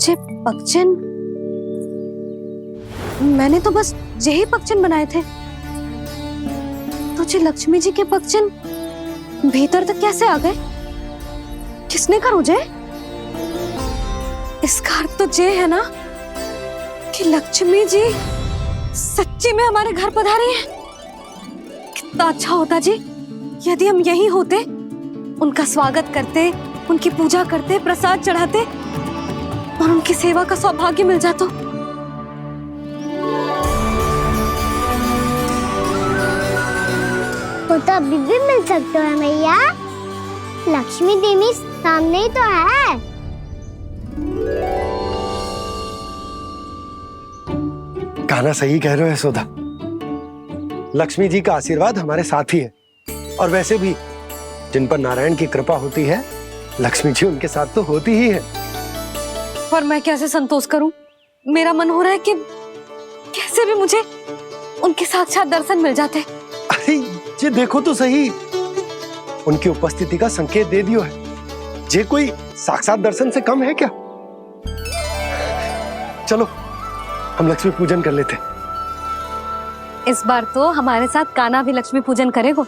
ये पगचन, मैंने तो बस यही पगचन बनाए थे। तो ये लक्ष्मी जी के पगचन भीतर तक कैसे आ गए? किसने कहा मुझे? इसका अर्थ तो ये है ना कि लक्ष्मी जी सच्ची में हमारे घर पधारी हैं। कितना अच्छा होता जी यदि हम यहीं होते, उनका स्वागत करते, उनकी पूजा करते, प्रसाद चढ़ाते और उनकी सेवा का सौभाग्य मिल जाता। तो अभी भी मिल सकते हो मैया, लक्ष्मी देवी सामने ही तो है। कहना सही कह रहे हो यशोदा, लक्ष्मी जी का आशीर्वाद हमारे साथ ही है। और वैसे भी जिन पर नारायण की कृपा होती है, लक्ष्मी जी उनके साथ तो होती ही है। पर मैं कैसे संतोष करूं? मेरा मन हो रहा है कि कैसे भी मुझे उनके साक्षात दर्शन मिल जाते। अरे ये देखो तो सही, उनकी उपस्थिति का संकेत दे दियो है। ये कोई साक्षात दर्शन से कम है क्या? चलो हम लक्ष्मी पूजन कर लेते। इस बार तो हमारे साथ कान्हा भी लक्ष्मी पूजन करेगा।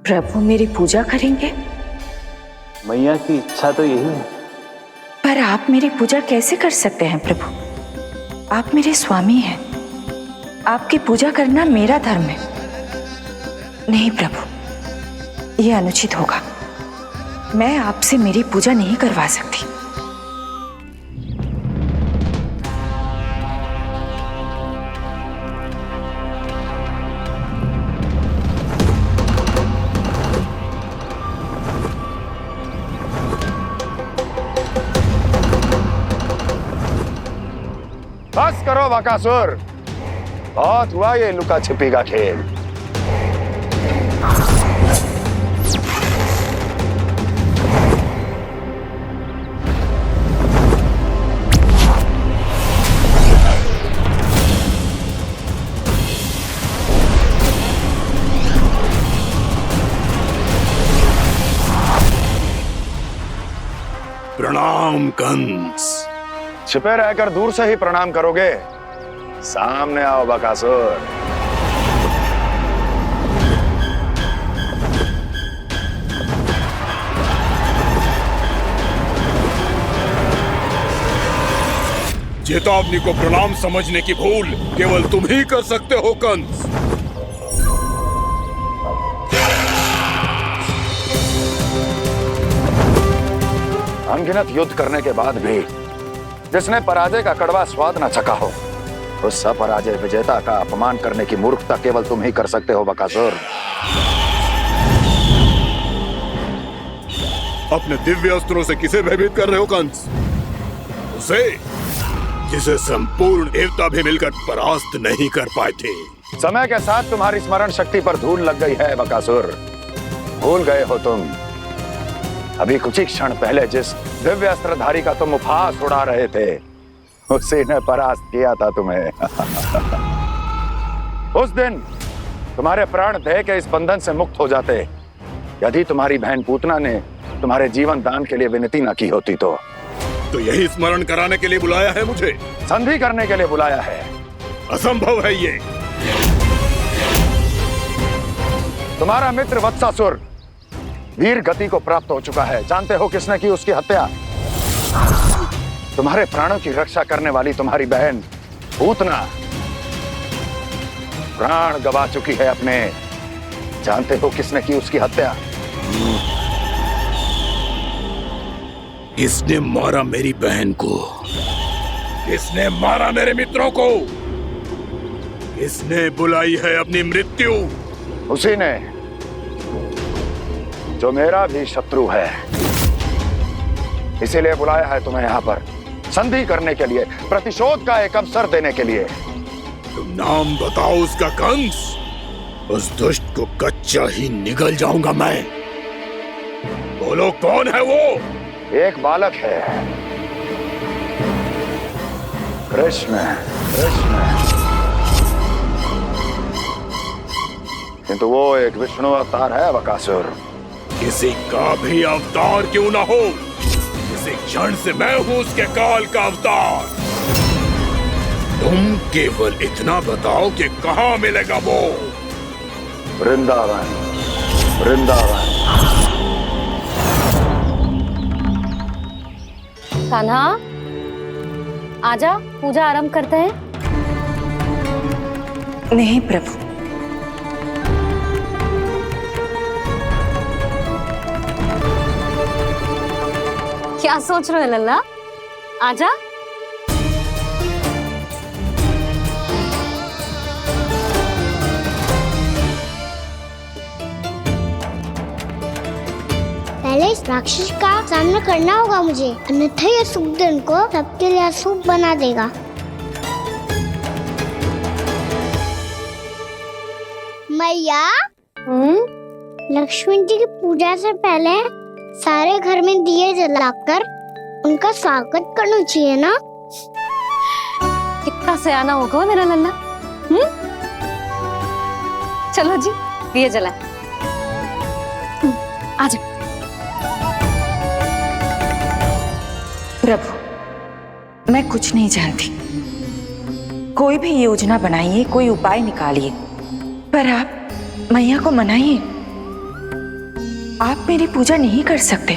प्रभु मेरी पूजा करेंगे? मैया की इच्छा तो यही है। पर आप मेरी पूजा कैसे कर सकते हैं प्रभु? आप मेरे स्वामी हैं, आपकी पूजा करना मेरा धर्म है। नहीं प्रभु, यह अनुचित होगा। मैं आपसे मेरी पूजा नहीं करवा सकती। बस करो बकासुर, बहुत हुआ ये लुका छिपी का खेल। प्रणाम कंस। छिपे रहकर दूर से ही प्रणाम करोगे? सामने आओ बकासुर। चेतावनी को प्रणाम समझने की भूल केवल तुम ही कर सकते हो कंस। अनगिनत युद्ध करने के बाद भी जिसने पराजय का कड़वा स्वाद न चखा हो, उस अपराजय विजेता का अपमान करने की मूर्खता केवल तुम ही कर सकते हो बकासुर। अपने दिव्य अस्त्रों से किसे भयभीत कर रहे हो कंस? उसे जिसे संपूर्ण देवता भी मिलकर परास्त नहीं कर पाए थे। समय के साथ तुम्हारी स्मरण शक्ति पर धूल लग गई है बकासुर। भूल गए हो तुम अभी कुछ ही क्षण पहले जिस दिव्य अस्त्रधारी का तुम उपहास उड़ा रहे थे, उसी ने परास्त किया था तुम्हें। उस दिन तुम्हारे प्राण देह के इस बंधन से मुक्त हो जाते यदि तुम्हारी बहन पूतना ने तुम्हारे जीवन दान के लिए विनती न की होती। तो यही स्मरण कराने के लिए बुलाया है मुझे? संधि करने के लिए बुलाया है। असंभव है ये। तुम्हारा मित्र वत्सासुर वीर गति को प्राप्त हो चुका है। जानते हो किसने की उसकी हत्या? तुम्हारे प्राणों की रक्षा करने वाली तुम्हारी बहन पूतना प्राण गवा चुकी है अपने। जानते हो किसने की उसकी हत्या? किसने मारा मेरी बहन को? किसने मारा मेरे मित्रों को? किसने बुलाई है अपनी मृत्यु? उसी ने जो मेरा भी शत्रु है। इसीलिए बुलाया है तुम्हें यहाँ पर संधि करने के लिए, प्रतिशोध का एक अवसर देने के लिए। तुम नाम बताओ उसका कंस। उस दुष्ट को कच्चा ही निगल जाऊंगा मैं। बोलो कौन है वो? एक बालक है, कृष्ण। किंतु वो एक विष्णु अवतार है बकासुर। किसी का भी अवतार क्यों ना हो, किसी एक क्षण से मैं हूँ उसके काल का अवतार। तुम केवल इतना बताओ कि कहाँ मिलेगा वो। वृंदावन, वृंदावन। कान्हा, आजा, पूजा आरंभ करते हैं। नहीं प्रभु, क्या सोच रहे हो लल्ला? आजा। पहले इस राक्षस का सामना करना होगा मुझे, अन्यथा ये शुभ दिन को सबके लिए अशुभ बना देगा। मैया, लक्ष्मी जी की पूजा से पहले सारे घर में दिए जलाकर उनका स्वागत करना चाहिए ना। कितना सयाना होगा मेरा लल्ला। चलो जी, दिए जलाए। आजा। प्रभु मैं कुछ नहीं जानती। कोई भी योजना बनाइए, कोई उपाय निकालिए, पर आप मैया को मनाइए। आप मेरी पूजा नहीं कर सकते,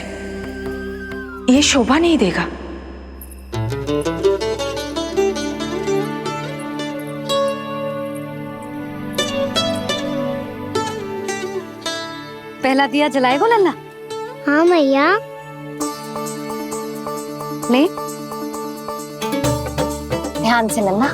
ये शोभा नहीं देगा। पहला दिया जलाएगो लल्ला? हाँ मैया। ले, ध्यान से लल्ला।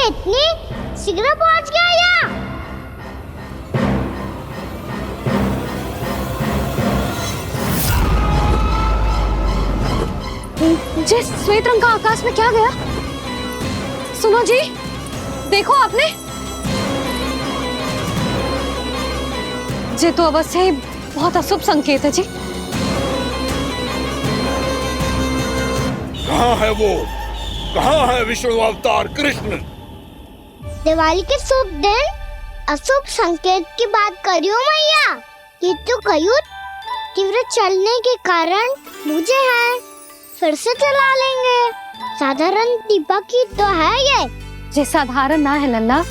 इतनी शीघ्र पहुंच गया यहाँ? जी, श्वेत रंग का आकाश में क्या गया? सुनो जी, देखो आपने। ये तो अवश्य ही बहुत अशुभ संकेत है जी। कहाँ है वो? कहाँ है विष्णु अवतार कृष्ण? दिवाली के शुभ दिन अशुभ संकेत की बात करियो मैया। ये तो कयूत तीव्र चलने के कारण मुझे है, फिर से चला लेंगे। साधारण दीपक ही तो है ये साधारण ना है लल्ला।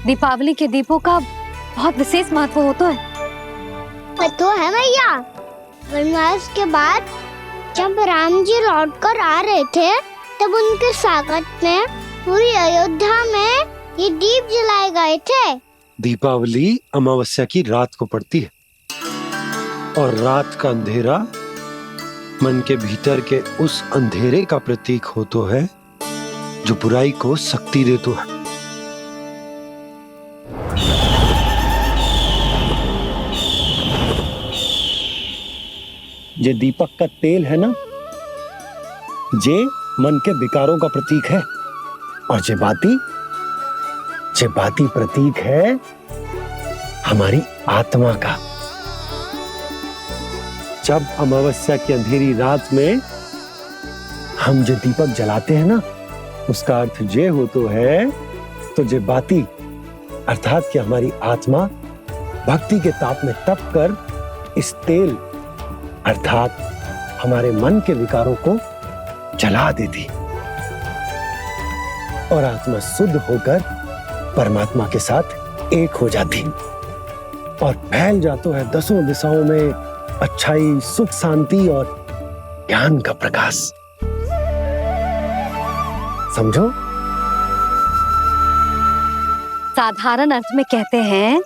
दीपावली के दीपों का बहुत विशेष महत्व होता है। तो है मैया। वनवास के बाद जब राम जी लौटकर आ रहे थे, तब उनके स्वागत में पूरी अयोध्या में ये दीप जलाए गए थे। दीपावली अमावस्या की रात को पड़ती है और रात का अंधेरा मन के भीतर के उस अंधेरे का प्रतीक होता है जो बुराई को शक्ति देता है। ये दीपक का तेल है ना, जे मन के विकारों का प्रतीक है, और जे बाती प्रतीक है हमारी आत्मा का। जब अमावस्या की अंधेरी रात में हम जो दीपक जलाते हैं ना, उसका अर्थ जे हो तो है, तो जे बाती अर्थात कि हमारी आत्मा भक्ति के ताप में तप कर इस तेल अर्थात हमारे मन के विकारों को जला देती। और आत्मा शुद्ध होकर परमात्मा के साथ एक हो जाती और फैल जाता है दसों दिशाओं में अच्छाई, सुख, शांति और ज्ञान का प्रकाश। समझो? साधारण अर्थ में कहते हैं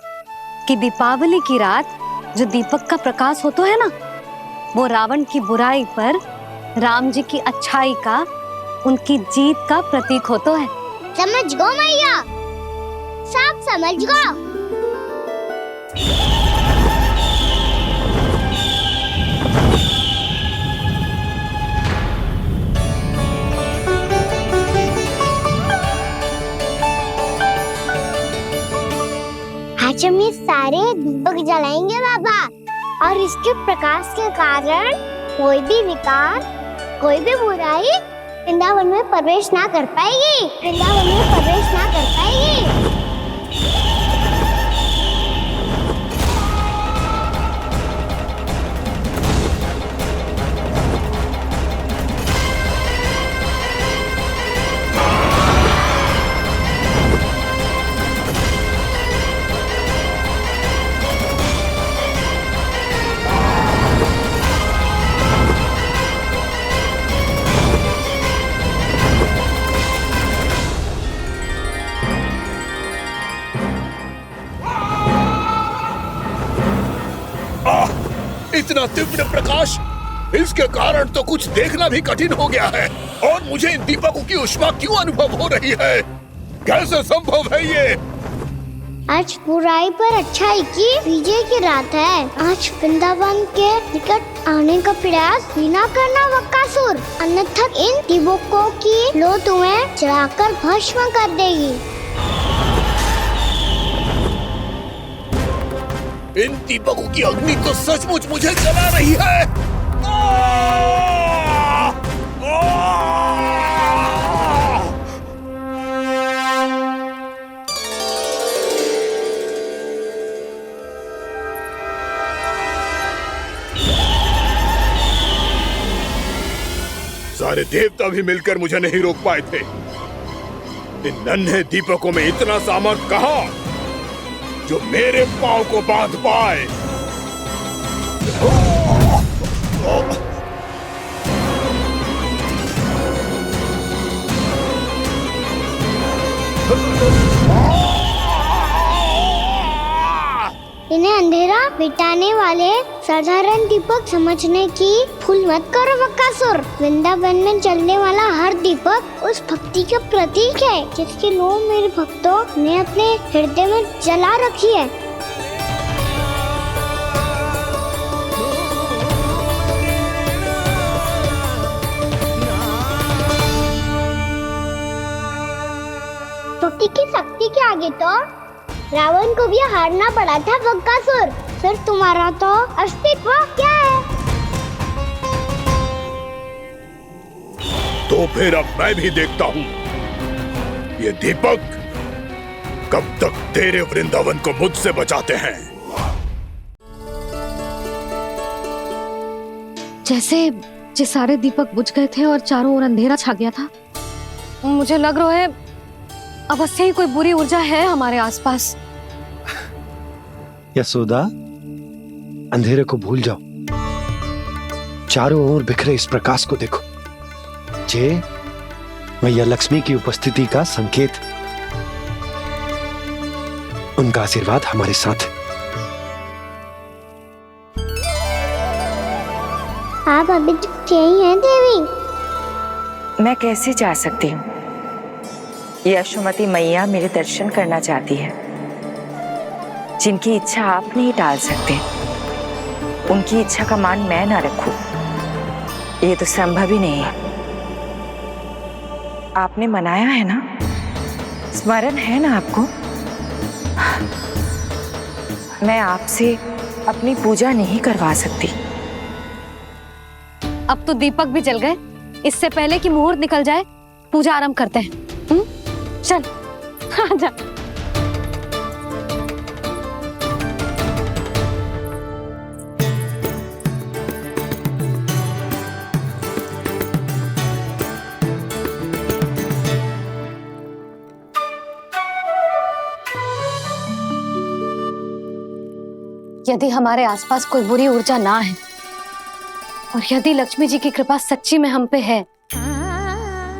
कि दीपावली की रात जो दीपक का प्रकाश होता है ना, वो रावण की बुराई पर राम जी की अच्छाई का, उनकी जीत का प्रतीक होता है। समझ गो मैया, सब समझ गो। आज हम ये सारे दीपक जलाएंगे बाबा, और इसके प्रकाश के कारण कोई भी विकार, कोई भी बुराई वृंदावन में प्रवेश ना कर पाएगी, वृंदावन में प्रवेश ना कर पाएगी। इतना तीव्र प्रकाश, इसके कारण तो कुछ देखना भी कठिन हो गया है। और मुझे इन दीपकों की उष्मा क्यों अनुभव हो रही है? कैसे संभव है ये? आज बुराई पर अच्छाई की विजय की रात है। आज वृंदावन के निकट आने का प्रयास भी ना करना बकासुर, अन्यथा इन दीपकों की लो तुम्हें जलाकर भस्म कर देगी। इन दीपकों की अग्नि तो सचमुच मुझे जला रही है। सारे देवता भी मिलकर मुझे नहीं रोक पाए थे। इन नन्हे दीपकों में इतना सामर्थ कहां जो मेरे पांव को बांध पाए। इन्हें अंधेरा मिटाने वाले साधारण दीपक समझने की भूल मत करो बकासुर। वृंदावन में जलने वाला हर दीपक उस भक्ति का प्रतीक है जिसकी लो मेरे भक्तों ने अपने हृदय में जला रखी है। भक्ति की शक्ति के आगे तो रावण को भी हारना पड़ा था बकासुर। फिर तुम्हारा तो अस्तित्व क्या है? तो फिर अब मैं भी देखता हूँ ये दीपक कब तक तेरे वृंदावन को मुझसे बचाते हैं। जैसे ये सारे दीपक बुझ गए थे और चारों ओर अंधेरा छा गया था, मुझे लग रहा है अवश्य ही कोई बुरी ऊर्जा है हमारे आसपास। यशोदा, अंधेरे को भूल जाओ, चारों ओर बिखरे इस प्रकाश को देखो। जे मैया लक्ष्मी की उपस्थिति का संकेत, उनका आशीर्वाद हमारे साथ। आप अभी तक यही हैं देवी? मैं कैसे जा सकती हूँ? यशोमती मैया मेरे दर्शन करना चाहती है। जिनकी इच्छा आप नहीं टाल सकते, उनकी इच्छा का मान मैं ना रखूं, ये तो संभव ही नहीं है। आपने मनाया है ना, स्मरण है ना आपको? मैं आपसे अपनी पूजा नहीं करवा सकती। अब तो दीपक भी जल गए, इससे पहले कि मुहूर्त निकल जाए पूजा आरंभ करते हैं। चल आजा। यदि हमारे आसपास कोई बुरी ऊर्जा ना है और यदि लक्ष्मी जी की कृपा सच्ची में हम पे है,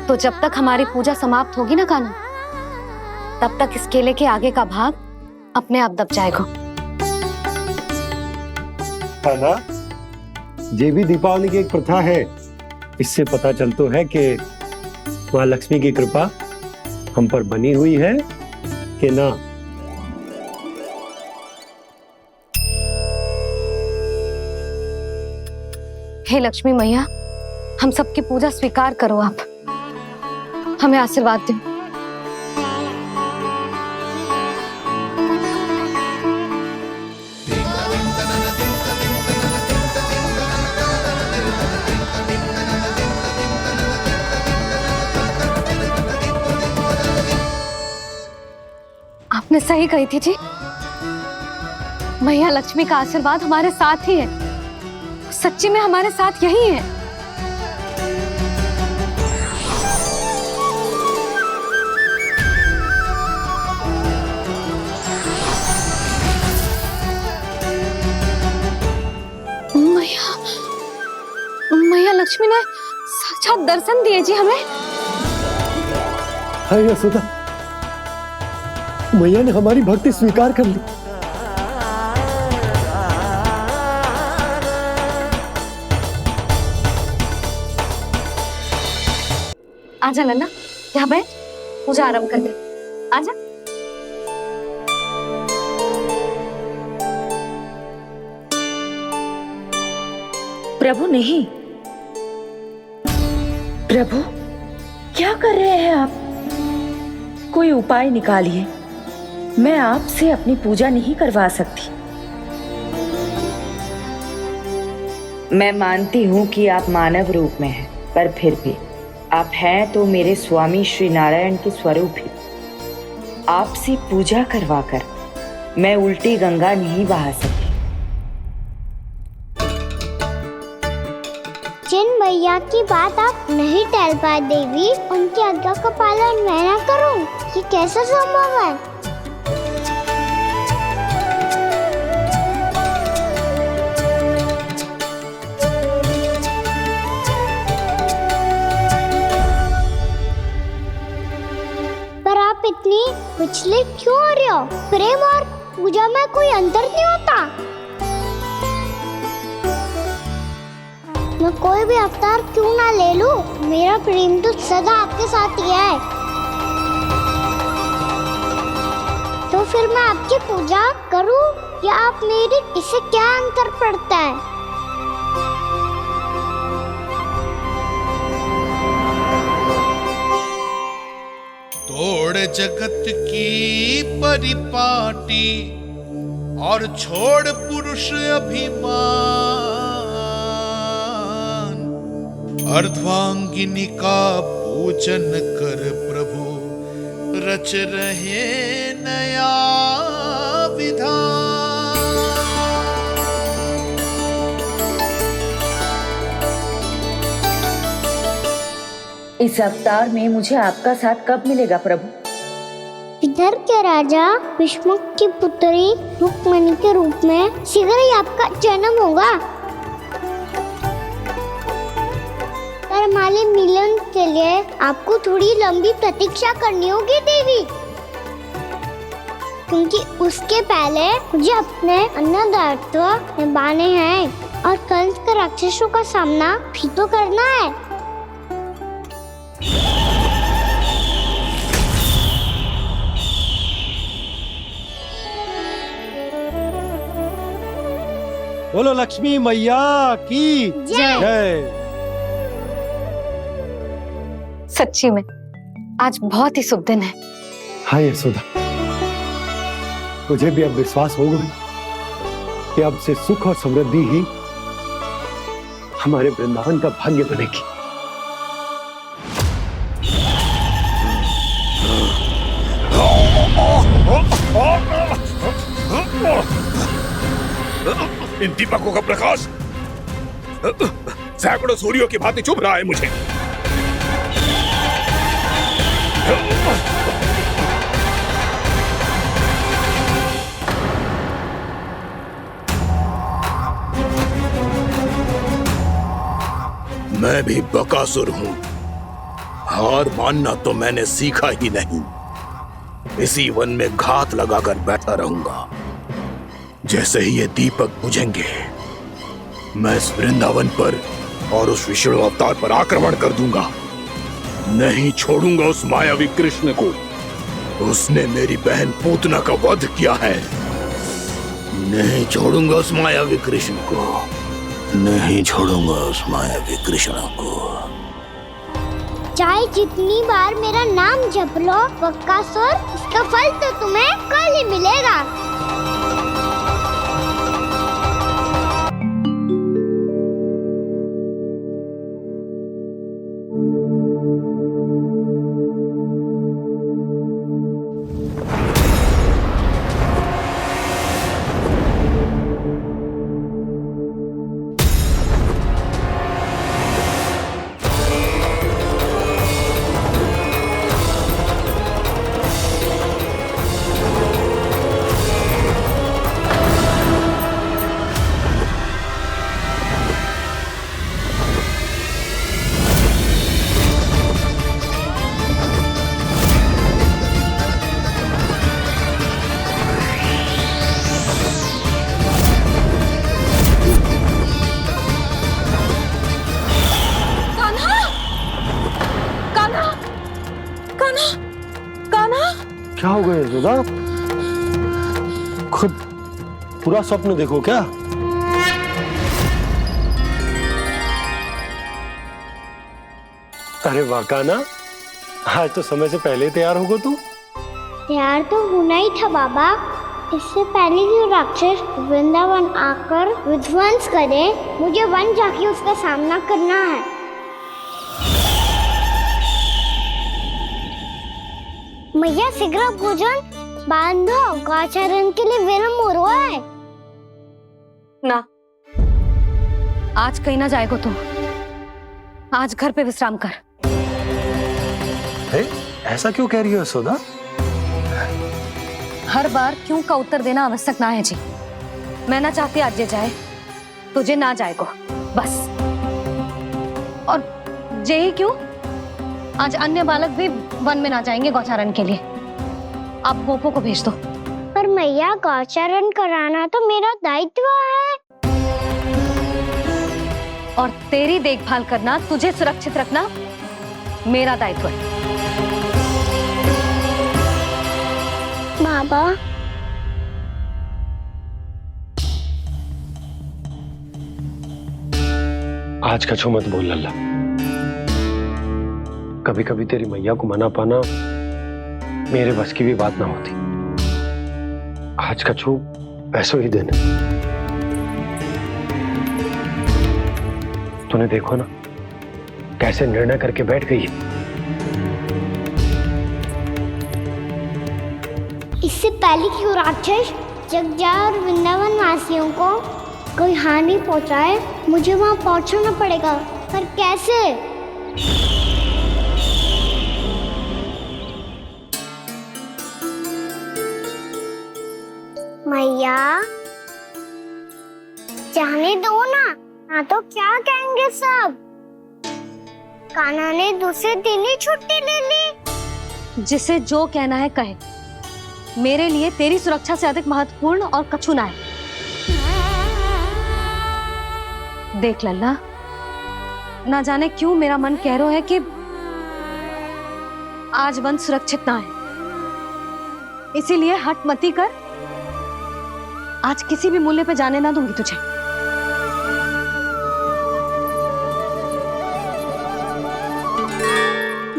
तो जब तक हमारी पूजा समाप्त होगी ना कान्हा, तब तक इस केले के आगे का भाग अपने आप दब जाएगा। कान्हा, ये भी दीपावली की एक प्रथा है। इससे पता चलता है कि माँ लक्ष्मी की कृपा हम पर बनी हुई है कि ना। हे लक्ष्मी मैया, हम सबकी पूजा स्वीकार करो, आप हमें आशीर्वाद दो। आपने सही कही थी जी, मैया लक्ष्मी का आशीर्वाद हमारे साथ ही है, सच्ची में हमारे साथ यही है। मैया, मैया लक्ष्मी ने साक्षात दर्शन दिए जी हमें। हाय यशोदा, मैया ने हमारी भक्ति स्वीकार कर ली। आजा नन्ना, यहाँ बैठ, पूजा आरंभ कर दे। आजा। प्रभु नहीं, प्रभु क्या कर रहे हैं आप? कोई उपाय निकालिए, मैं आपसे अपनी पूजा नहीं करवा सकती। मैं मानती हूँ कि आप मानव रूप में हैं, पर फिर भी आप हैं तो मेरे स्वामी श्री नारायण के स्वरूप ही। आपसे पूजा करवाकर मैं उल्टी गंगा नहीं बहा सकती। जिन भैया की बात आप नहीं टाल पाए देवी, उनकी आज्ञा का पालन मैं ना करूं, ये कैसा संभव है? पर आप इतनी विचलित क्यों हो रहे हो? प्रेम और पूजा में कोई अंतर नहीं होता। मैं कोई भी अवतार क्यों ना ले लूं, मेरा प्रेम तो सदा आपके साथ ही है। तो फिर मैं आपकी पूजा करूं या आप मेरी, इससे क्या अंतर पड़ता है? तोड़ जगत की परिपाटी और छोड़ पुरुष अभिमान, अर्धांगिनी का पूजन कर प्रभु रच रहे नया विधान। इस अवतार में मुझे आपका साथ कब मिलेगा प्रभु? इधर के राजा भीष्म की पुत्री रुक्मणी के रूप में शीघ्र ही आपका जन्म होगा। पर हमारे मिलन के लिए आपको थोड़ी लंबी प्रतीक्षा करनी होगी देवी, क्योंकि उसके पहले मुझे अपने अन्य दायित्व निभाने हैं और कंस के राक्षसों का सामना भी तो करना है। बोलो लक्ष्मी मैया की जय। सच्ची में आज बहुत ही शुभ दिन है। हाँ यशोदा, मुझे भी अब विश्वास हो गया कि अब से सुख और समृद्धि ही हमारे वृंदावन का भाग्य बनेगी। इन दीपकों का प्रकाश सैकड़ों सूर्यों की भांति चुभ रहा है मुझे। भी बकासुर हूँ। हार मानना तो मैंने सीखा ही नहीं। इसी वन में घात लगाकर बैठा रहूंगा। जैसे ही ये दीपक बुझेंगे, मैं इस वृंदावन पर और उस विष्णु अवतार पर आक्रमण कर दूंगा। नहीं छोड़ूंगा उस मायावी कृष्ण को। उसने मेरी बहन पूतना का वध किया है। नहीं छोड़ूंगा उस मायावी कृष्ण को। नहीं छोड़ूंगा उस मायावी कृष्ण को। चाहे जितनी बार मेरा नाम जप लो बकासुर, इसका फल तो तुम्हें कल ही मिलेगा। क्या हो गया यशोदा? खुद पूरा स्वप्न देखो क्या? अरे वाह कान्हा, आज तो समय से पहले तैयार होगा तू। तैयार तो होना ही था बाबा। इससे पहले कि राक्षस वृंदावन आकर विध्वंस करे, मुझे वन जाके उसका सामना करना है। मैया शीघ्र भोजन बांधो, गौचरण के लिए विलंब हो रहा है। ना, आज कहीं ना जाएगा तुम। आज घर पे विश्राम कर। ऐसा क्यों कह रही हो यशोदा? हर बार क्यों का उत्तर देना आवश्यक ना है जी। मैं ना चाहती आज ये जाए, तुझे ना जाएगा बस। और यही क्यों, आज अन्य बालक भी वन में ना जाएंगे गौचारण के लिए। आप पोपो को भेज दो। पर मैया गौचरण कराना तो मेरा दायित्व है। और तेरी देखभाल करना, तुझे सुरक्षित रखना मेरा दायित्व है। बाबा, आज कछु मत बोल लल्ला। कभी कभी तेरी मैया को मना पाना मेरे बस की भी बात ना होती। आज कछु वैसो ही दिन है। तूने देखो ना कैसे निर्णय करके बैठ गई है। इससे पहले कि वो राक्षस जगजा और वृंदावन वासियों को कोई हानि पहुंचाए, मुझे वहां पहुंचना पड़ेगा। पर कैसे? मैया, जाने दो ना तो क्या कहेंगे सब। कान्हा ने दूसरे दिन ही छुट्टी ले ली। जिसे जो कहना है कहे। मेरे लिए तेरी सुरक्षा से अधिक महत्वपूर्ण और कछु ना है। देख लल्ला, ना जाने क्यों मेरा मन कह रहा है कि आज वन सुरक्षित ना है। इसीलिए हट मती कर। आज किसी भी मूल्य पे जाने ना दूंगी तुझे।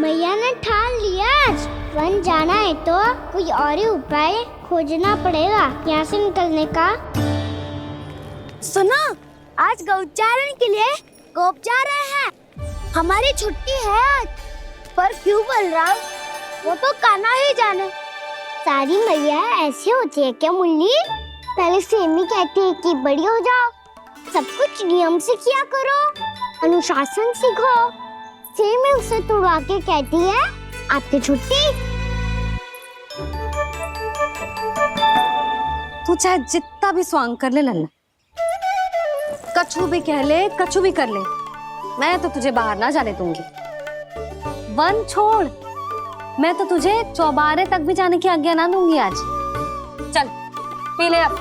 मैया ने ठान लिया, आज वन जाना है तो कोई और ही उपाय खोजना पड़ेगा यहाँ से निकलने का। सुनो, आज गौचारण के लिए गोप जा रहे हैं। हमारी छुट्टी है आज। पर क्यों बलराम? वो तो कान्हा ही जाने। सारी मैया ऐसी होती है क्या मुन्नी? पहले सेमी कहती है कि बड़ी हो जाओ, सब कुछ नियम से किया करो, अनुशासन सीखो। सेमी उसे तुड़वा के कहती है आपकी छुट्टी। तू चाहे जितना भी स्वांग कर ले लल्ला, कछु भी कह ले, कछु भी कर ले, मैं तो तुझे बाहर ना जाने दूंगी। वन छोड़, मैं तो तुझे चौबारे तक भी जाने की आज्ञा ना दूंगी आज। चल पी ले अब।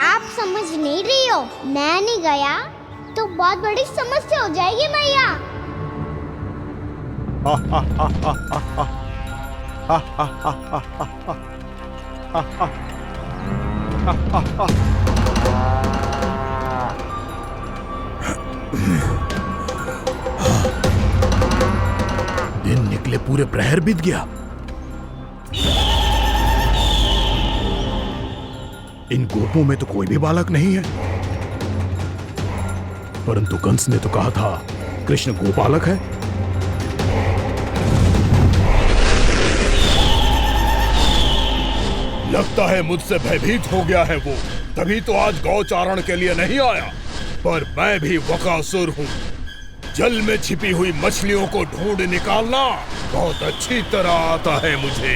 आप समझ नहीं रही हो, मैं नहीं गया तो बहुत बड़ी समस्या हो जाएगी मैया। दिन निकले पूरे प्रहर बीत गया। इन गोपों में तो कोई भी बालक नहीं है, परंतु कंस ने तो कहा था कृष्ण गोपालक है। लगता है मुझसे भयभीत हो गया है वो, तभी तो आज गौचारण के लिए नहीं आया। पर मैं भी बकासुर हूँ, जल में छिपी हुई मछलियों को ढूंढ निकालना बहुत अच्छी तरह आता है मुझे।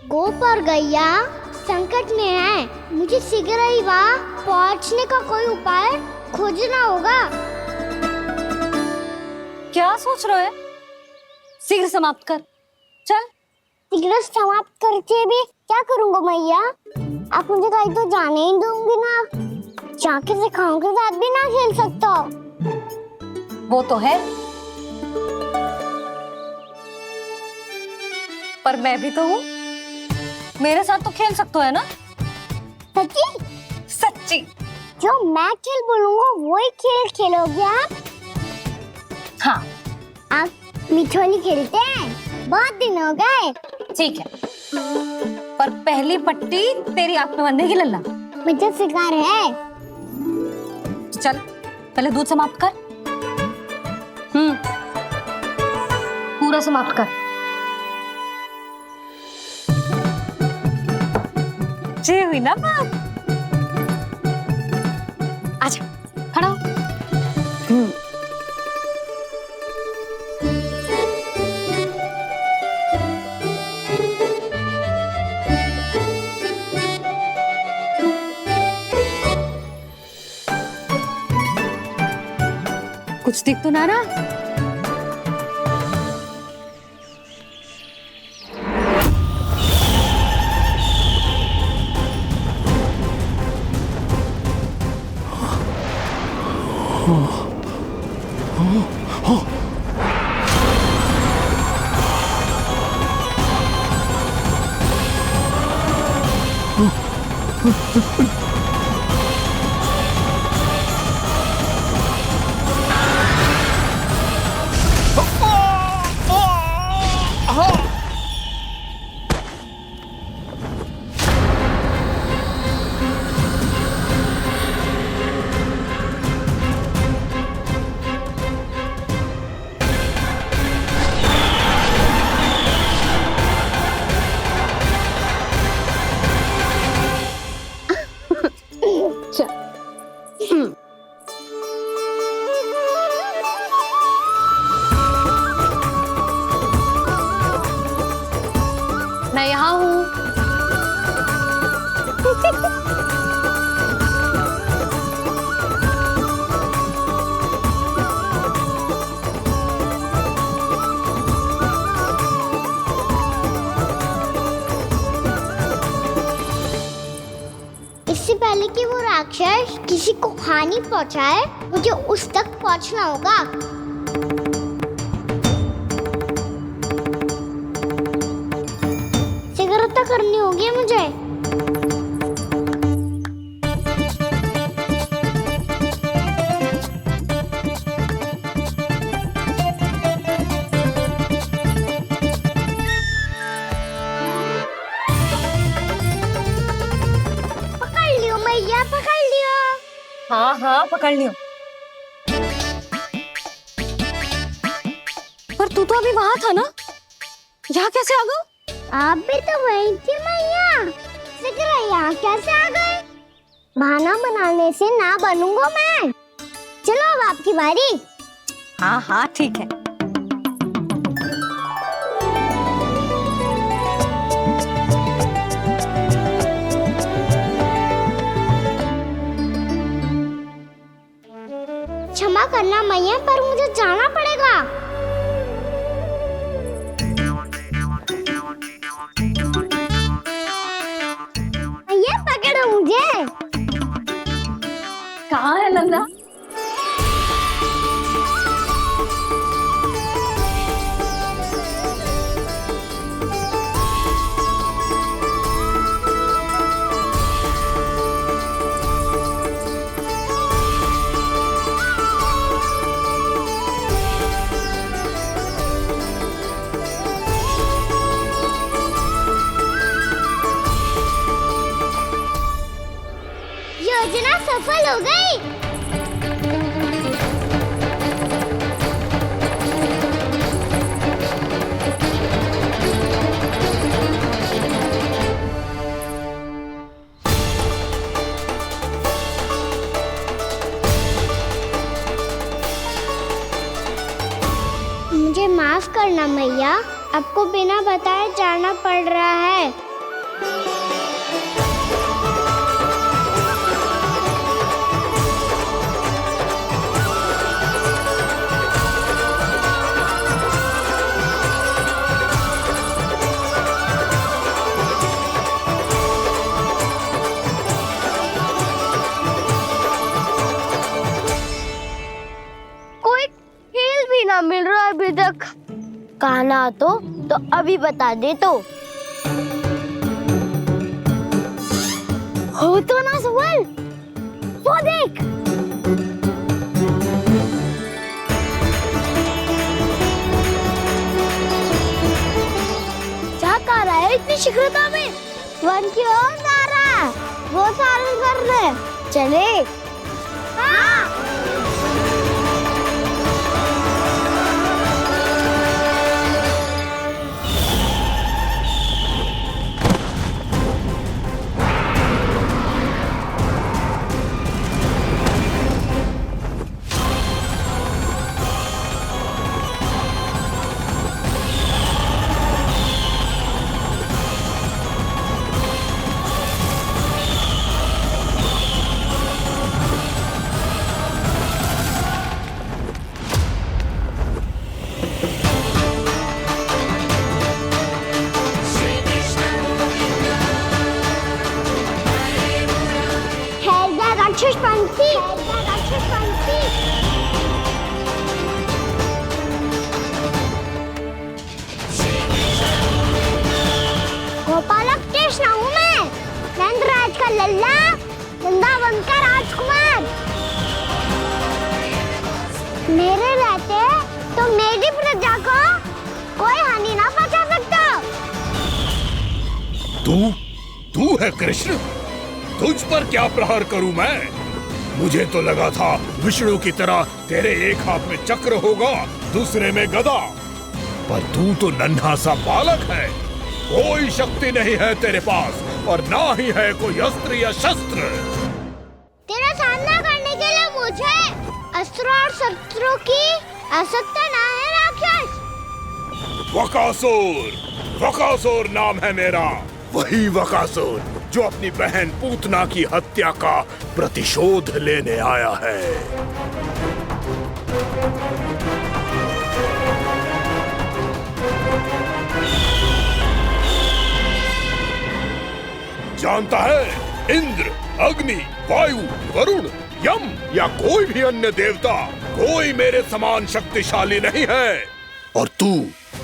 गोप और गैया संकट में है, मुझे शीघ्र ही वहाँ पहुँचने का कोई उपाय खोजना होगा। क्या सोच रहे हो? शीघ्र समाप्त कर, चल। शीघ्र समाप्त करके भी क्या करूँगा मैया? आप मुझे कहीं तो जाने ही दूंगी ना, जाके सिखाओं के साथ भी ना खेल सकता। वो तो है, पर मैं भी तो हूँ, मेरे साथ तो खेल सकते हो, है ना? सच्ची? सच्ची। जो मैं खेल बोलूँगा वही खेल खेलोगे आप? हाँ। आप मिठोली खेलते हैं, बहुत दिन हो गए। ठीक है, पर पहली पट्टी तेरी आंख में बंधेगी लल्ला। मुझे शिकार है। चल पहले दूध समाप्त कर। पूरा समाप्त कर। जी हुई ना बात? आजा, खड़ा हो। कुछ दिख तो ना रहा? मैं यहाँ हूँ। इससे पहले कि वो राक्षस किसी को हानि पहुंचाए, मुझे उस तक पहुंचना होगा। शीघ्रता करनी होगी मुझे। पकड़ लियो मैया, पकड़ लियो। हाँ हाँ पकड़ लियो। पर तू तो अभी वहां था ना, यहाँ कैसे आ गया? आप भी तो वही थी मैया, शीघ्र यहाँ कैसे आ गए? बहाना बनाने से ना बनूंगा मैं। चलो अब आपकी बारी। हाँ हाँ ठीक है। क्षमा करना मैया, पर मुझे जाना पड़ेगा। मैया पकड़ो मुझे। कहाँ है नंदा? योजना सफल हो गई। मुझे माफ करना मैया, आपको बिना बताए जाना पड़ रहा है। कोई खेल भी ना मिल रहा अभी तक। कहना तो अभी बता दे तो। हो तो ना सवाल, वो देख। क्या कर रहा है इतनी शीघ्रता में? वन की ओर जा रहा है, वो सारे करने चले। हाँ। राक्षस पंछी, राक्षस पंछी। गोपालक कृष्ण हूँ मैं, नंदराज का लल्ला, वृंदावन का राजकुमार। मेरे रहते तो मेरी प्रजा को कोई हानि ना पहुंचा सकता। तू है कृष्ण? तुझ पर क्या प्रहार करूं मैं? मुझे तो लगा था विष्णु की तरह तेरे एक हाथ में चक्र होगा, दूसरे में गदा, पर तू तो नन्हा सा बालक है। कोई शक्ति नहीं है तेरे पास और ना ही है कोई अस्त्र या शस्त्र। तेरा सामना करने के लिए मुझे अस्त्र और शस्त्रों की आवश्यकता ना है राक्षस। वकासुर, वकासुर नाम है मेरा, वही वकासुर जो अपनी बहन पूतना की हत्या का प्रतिशोध लेने आया है। जानता है, इंद्र, अग्नि, वायु, वरुण, यम या कोई भी अन्य देवता, कोई मेरे समान शक्तिशाली नहीं है। और तू,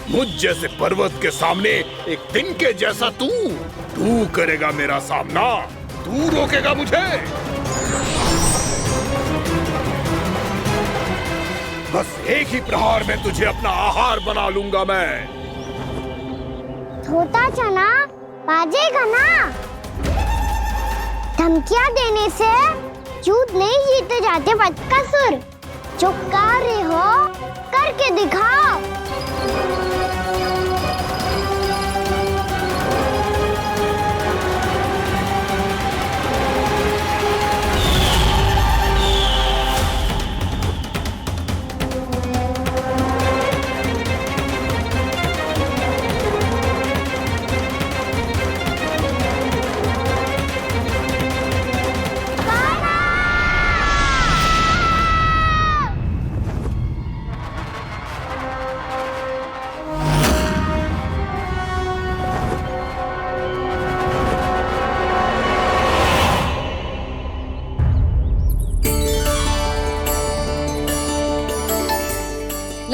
मुझ जैसे पर्वत के सामने एक तिनके जैसा तू करेगा मेरा सामना? तू रोकेगा मुझे? बस एक ही प्रहार में तुझे अपना आहार बना लूंगा मैं। छोटा चना बाजेगा ना। धमकियां देने से युद्ध नहीं जीते जाते बदकसूर। जो कार्य हो करके दिखाओ।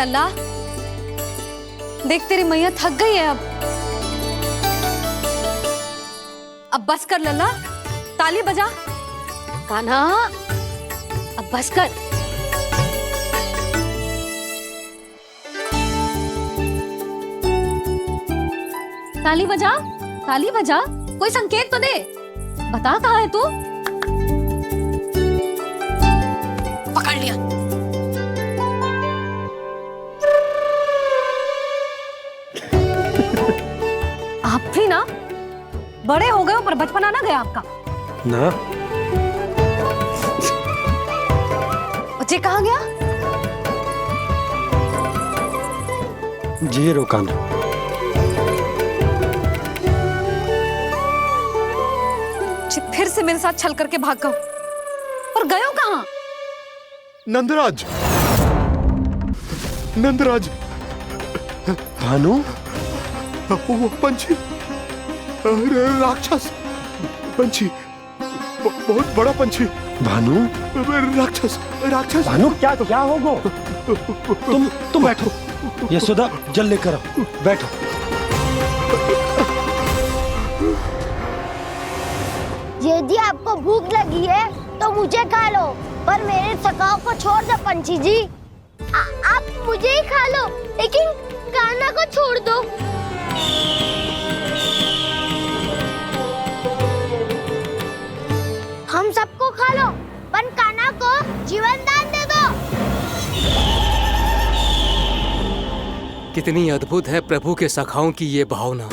लल्ला, देख तेरी मैया थक गई है अब बस कर लल्ला, ताली बजा। कान्हा अब बस कर। ताली बजा, ताली बजा, कोई संकेत तो दे, बता कहाँ है तू? पकड़ लिया। आप भी ना बड़े हो गए हो, पर बचपना ना गया आपका ना। बच्चे कहाँ गया? जी रोकाना। फिर से मेरे साथ छल करके भाग गए, और गए हो कहाँ? नंदराज, नंदराज। भानु, वो पंछी, राक्षस पंछी, बहुत बड़ा पंछी। भानु, राक्षस, राक्षस। भानु क्या हो गो? तुम बैठो, यशोदा जल लेकर आओ, बैठो। यदि आपको भूख लगी है तो मुझे खा लो, पर मेरे सखाओं को छोड़ दो पंछी जी। आप मुझे ही खा लो, लेकिन कान्हा को छोड़ दो। हम सबको खा लो, पर कान्हा को जीवन दान दे दो। कितनी अद्भुत है प्रभु के सखाओं की ये भावना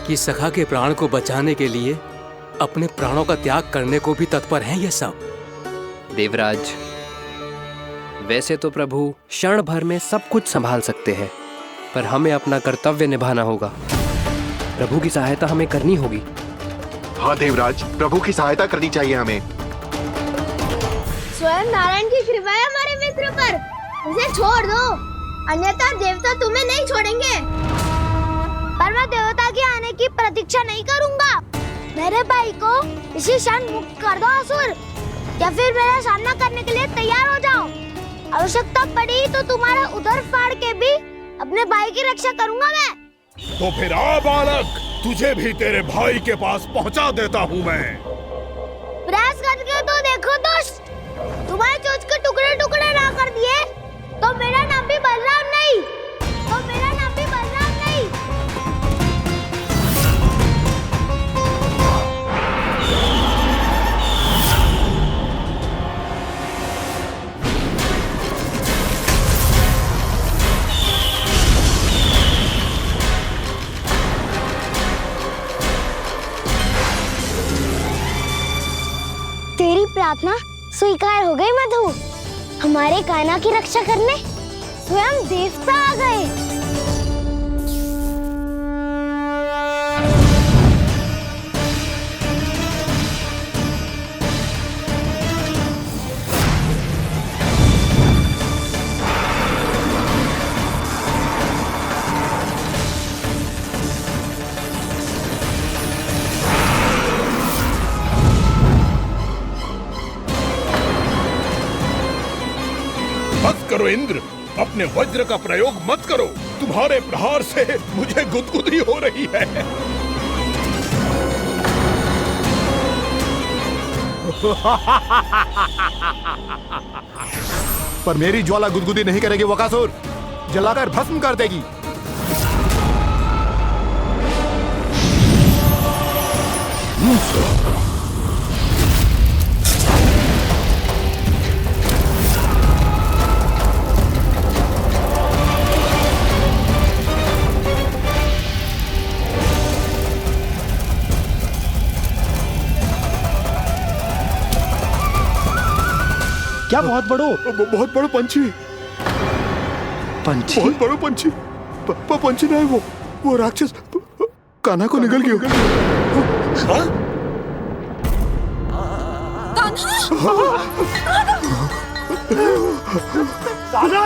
कि सखा के प्राण को बचाने के लिए अपने प्राणों का त्याग करने को भी तत्पर हैं ये सब। देवराज, वैसे तो प्रभु क्षण भर में सब कुछ संभाल सकते हैं, पर हमें अपना कर्तव्य निभाना होगा। प्रभु की सहायता हमें करनी होगी। हाँ देवराज, प्रभु की सहायता करनी चाहिए हमें। स्वयं नारायण की कृपा है हमारे मित्र पर, उसे छोड़ दो, अन्यथा देवता तुम्हें नहीं छोड़ेंगे। पर मैं देवता के आने की प्रतीक्षा नहीं करूंगा। मेरे भाई को इसी क्षण मुक्त कर दो असुर, या फिर मेरा सामना करने के लिए तैयार हो जाओ। आवश्यकता पड़ी तो तुम्हारा उधर फाड़ के भी अपने भाई की रक्षा करूंगा मैं। तो फिर आ बालक, तुझे भी तेरे भाई के पास पहुंचा देता हूँ मैं। प्रयास करके तो देखो दोस्त, तुम्हारे चोंच के टुकड़े टुकड़े ना कर दिए तो मेरा नाम भी बलराम नहीं, तो मेरा नाम भी बलराम नहीं। तेरी प्रार्थना स्वीकार हो गई मधु। हमारे कान्हा की रक्षा करने स्वयं देवता आ गए। बस करो इंद्र, अपने वज्र का प्रयोग मत करो। तुम्हारे प्रहार से मुझे गुदगुदी हो रही है। पर मेरी ज्वाला गुदगुदी नहीं करेगी बकासुर, जलाकर भस्म कर देगी। क्या बहुत बड़ो? बहुत बड़ो पंछी, पंछी? बहुत बड़ो पंछी। पंछी नहीं, वो राक्षस कान्हा को निगल गया। हाँ? कान्हा!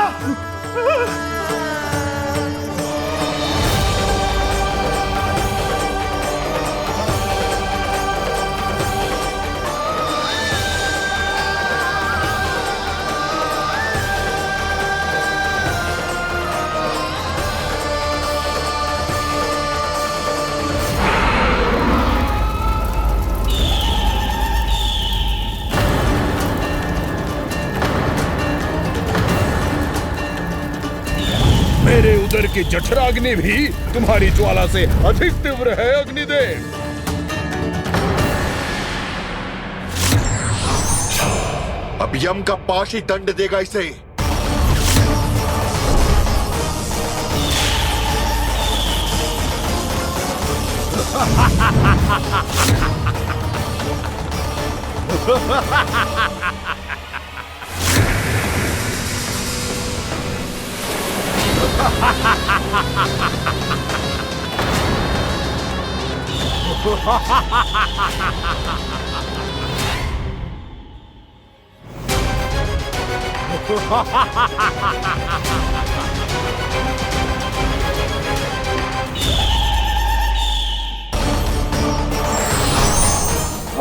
सागर की जठराग्नि भी तुम्हारी ज्वाला से अधिक तीव्र है अग्निदेव। अब यम का पाश ही दंड देगा इसे।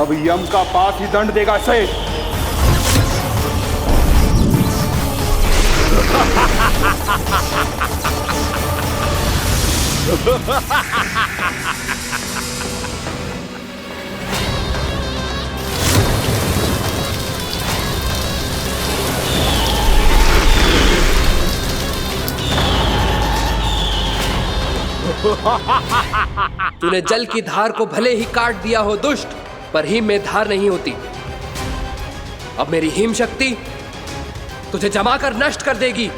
अब यम का पास ही दंड देगा इसे। तूने जल की धार को भले ही काट दिया हो दुष्ट, पर हिम में धार नहीं होती। अब मेरी हिम शक्ति तुझे जमाकर नष्ट कर देगी।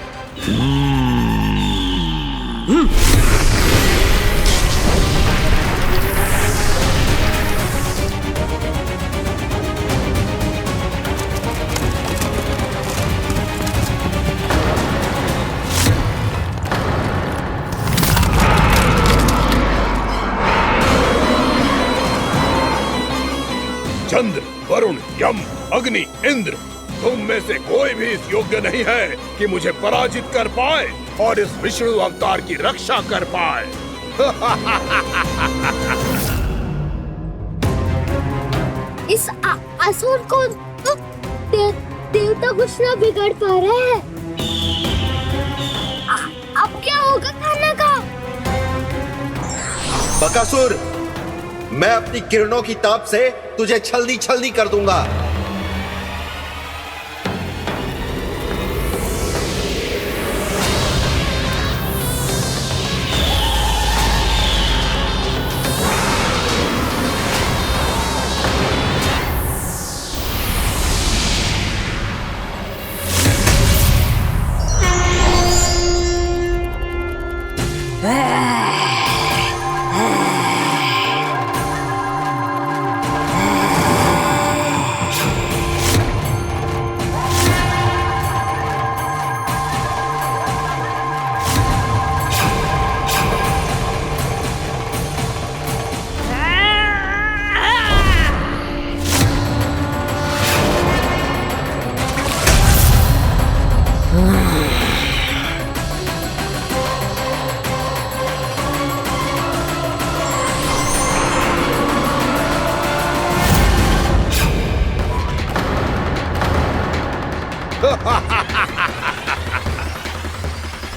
चंद्र, वरुण, यम, अग्नि, इंद्र, तुम में से कोई भी इस योग्य नहीं है कि मुझे पराजित कर पाए और इस विष्णु अवतार की रक्षा कर पाए। इस असुर को देवता कुछ ना बिगाड़ पा रहे हैं। अब क्या होगा खाना का? बकासुर, मैं अपनी किरणों की ताप से तुझे छल्दी छल्दी कर दूंगा।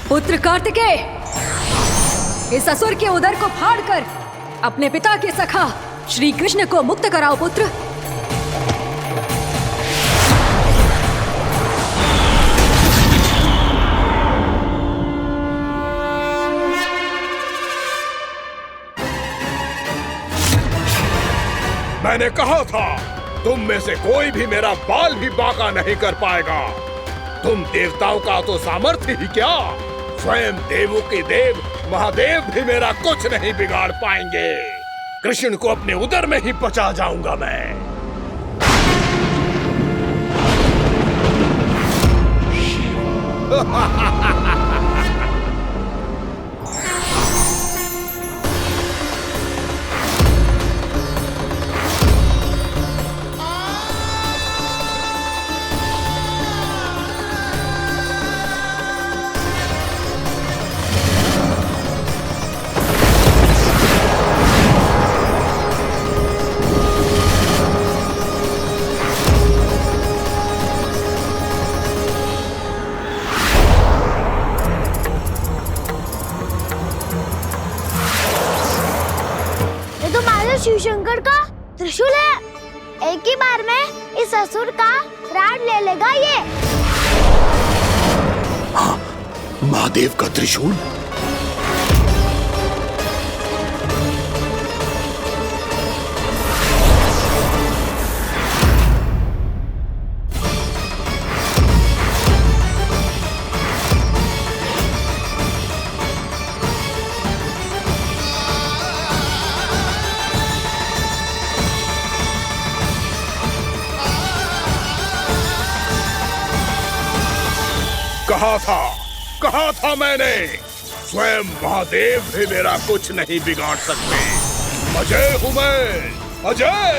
पुत्र कार्तिकेय, इस असुर के उदर को फाड़कर अपने पिता के सखा श्री कृष्ण को मुक्त कराओ पुत्र। मैंने कहा था, तुम में से कोई भी मेरा बाल भी बांका नहीं कर पाएगा। तुम देवताओं का तो सामर्थ्य ही क्या, स्वयं देवों के देव महादेव भी मेरा कुछ नहीं बिगाड़ पाएंगे। कृष्ण को अपने उदर में ही पचा जाऊंगा मैं। शिव शंकर का त्रिशूल है। एक ही बार में इस असुर का प्राण ले लेगा ये। हाँ, महादेव का त्रिशूल। कहा था मैंने, स्वयं महादेव भी मेरा कुछ नहीं बिगाड़ सकते। अजय हूं मैं, अजय।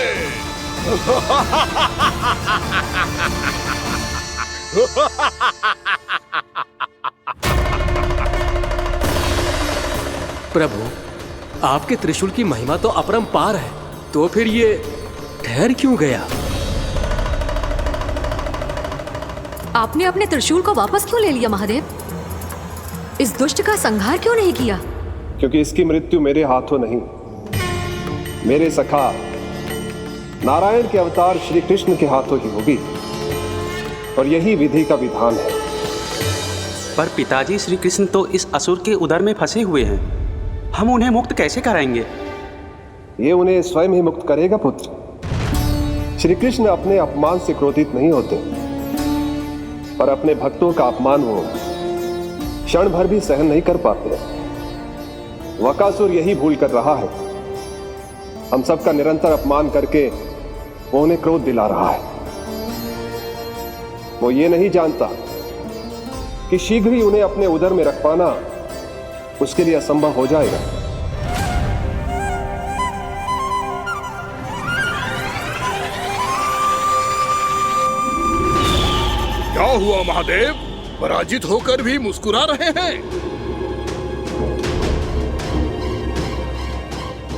प्रभु, आपके त्रिशूल की महिमा तो अपरंपार है, तो फिर ये ठहर क्यों गया? आपने अपने त्रिशूल को वापस क्यों ले लिया महादेव? इस दुष्ट का संहार क्यों नहीं किया? क्योंकि इसकी मृत्यु मेरे हाथों नहीं, मेरे सखा नारायण के अवतार श्री कृष्ण के हाथों ही होगी, और यही विधि का विधान है। पर पिताजी, श्री कृष्ण तो इस असुर के उदर में फंसे हुए हैं, हम उन्हें मुक्त कैसे कराएंगे? ये उन्हें स्वयं ही मुक्त करेगा पुत्र। श्री कृष्ण अपने अपमान से क्रोधित नहीं होते, पर अपने भक्तों का अपमान वो क्षण भर भी सहन नहीं कर पाते। वकासुर यही भूल कर रहा है, हम सबका निरंतर अपमान करके वो उन्हें क्रोध दिला रहा है। वो ये नहीं जानता कि शीघ्र ही उन्हें अपने उदर में रख पाना उसके लिए असंभव हो जाएगा। क्या हुआ महादेव, पराजित होकर भी मुस्कुरा रहे हैं?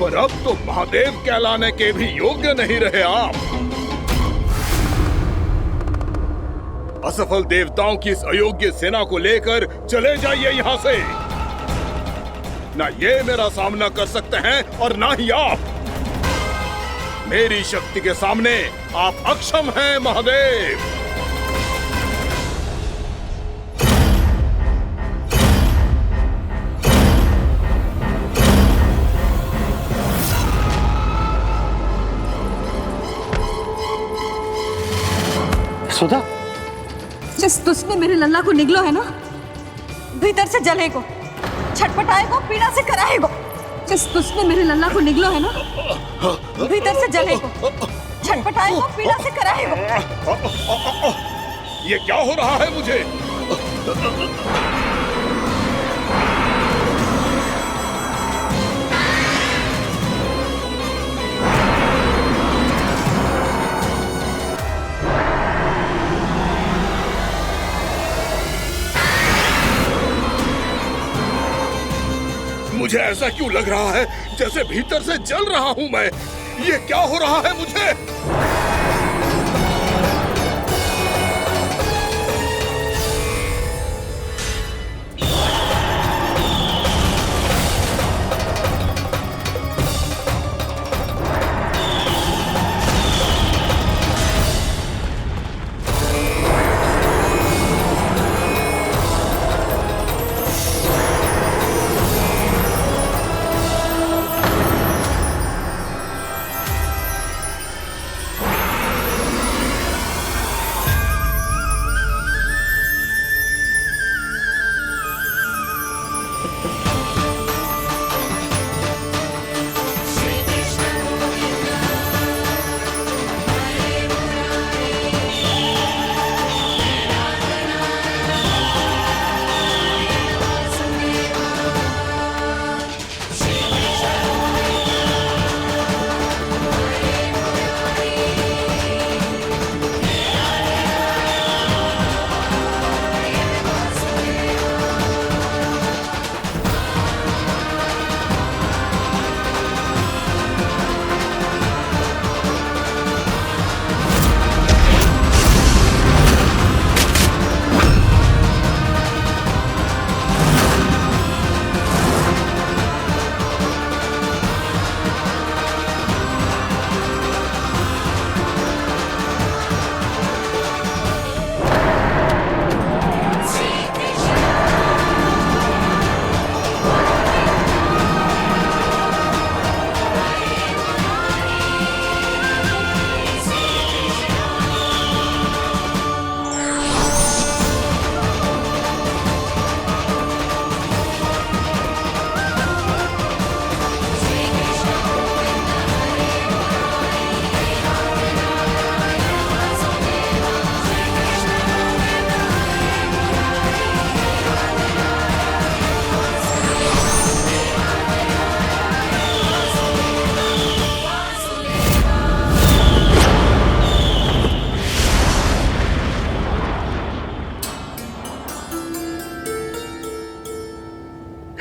पर अब तो महादेव कहलाने के भी योग्य नहीं रहे आप। असफल देवताओं की इस अयोग्य सेना को लेकर चले जाइए यहाँ से। ना ये मेरा सामना कर सकते हैं और ना ही आप। मेरी शक्ति के सामने आप अक्षम हैं महादेव। सुधा, जिस दुष्ट ने मेरे लल्ला को निगलो है ना, भीतर से जलेगो, छटपटाएगो, पीड़ा से कराएगो। जिस दुष्ट ने मेरे लल्ला को निगलो है ना, भीतर से जलेगो, छटपटाएगो, पीड़ा से कराएगो। ये क्या हो रहा है मुझे? मुझे ऐसा क्यों लग रहा है जैसे भीतर से जल रहा हूं मैं। ये क्या हो रहा है मुझे?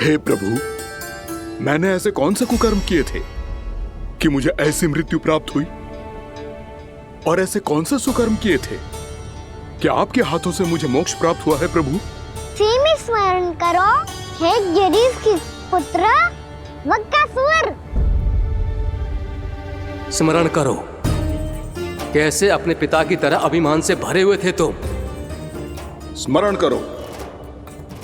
हे प्रभु, मैंने ऐसे कौन से कुकर्म किए थे कि मुझे ऐसी मृत्यु प्राप्त हुई? और ऐसे कौन से सुकर्म किए थे कि आपके हाथों से मुझे मोक्ष प्राप्त हुआ है प्रभु? में स्मरण करो, हे जरीस की पुत्र वक्कासुर। स्मरण करो, कैसे अपने पिता की तरह अभिमान से भरे हुए थे तुम। स्मरण करो,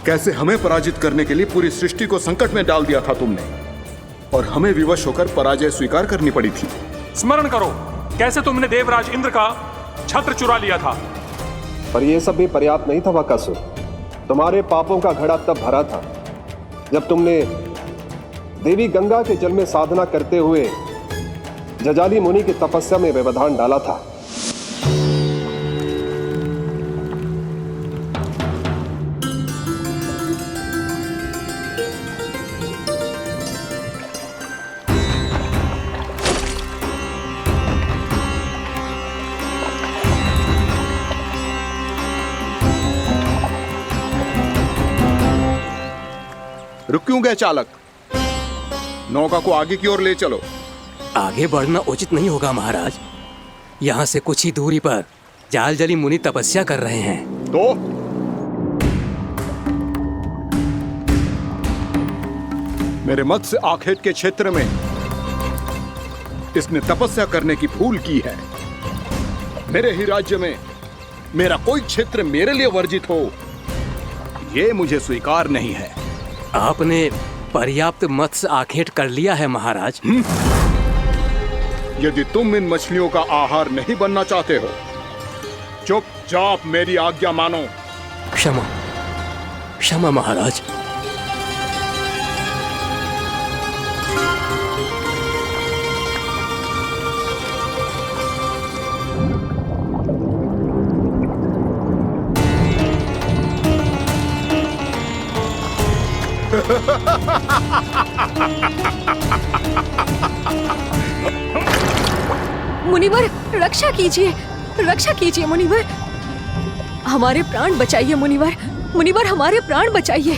कैसे हमें पराजित करने के लिए पूरी सृष्टि को संकट में डाल दिया था तुमने, और हमें विवश होकर पराजय स्वीकार करनी पड़ी थी। स्मरण करो, कैसे तुमने देवराज इंद्र का छत्र चुरा लिया था। पर यह सब भी पर्याप्त नहीं था बकासुर। तुम्हारे पापों का घड़ा तब भरा था जब तुमने देवी गंगा के जल में साधना करते हुए जजाली मुनि की तपस्या में व्यवधान डाला था। रुक क्यों गए चालक? नौका को आगे की ओर ले चलो। आगे बढ़ना उचित नहीं होगा महाराज। यहाँ से कुछ ही दूरी पर जालजली मुनि तपस्या कर रहे हैं। तो मेरे मत्स्य आखेट के क्षेत्र में इसने तपस्या करने की भूल की है। मेरे ही राज्य में मेरा कोई क्षेत्र मेरे लिए वर्जित हो, यह मुझे स्वीकार नहीं है। आपने पर्याप्त मत्स्य आखेट कर लिया है महाराज। यदि तुम इन मछलियों का आहार नहीं बनना चाहते हो, चुपचाप मेरी आज्ञा मानो। क्षमा, क्षमा महाराज। मुनिवर, रक्षा कीजिए, रक्षा कीजिए मुनिवर। हमारे प्राण बचाइए मुनिवर, मुनिवर हमारे प्राण बचाइए।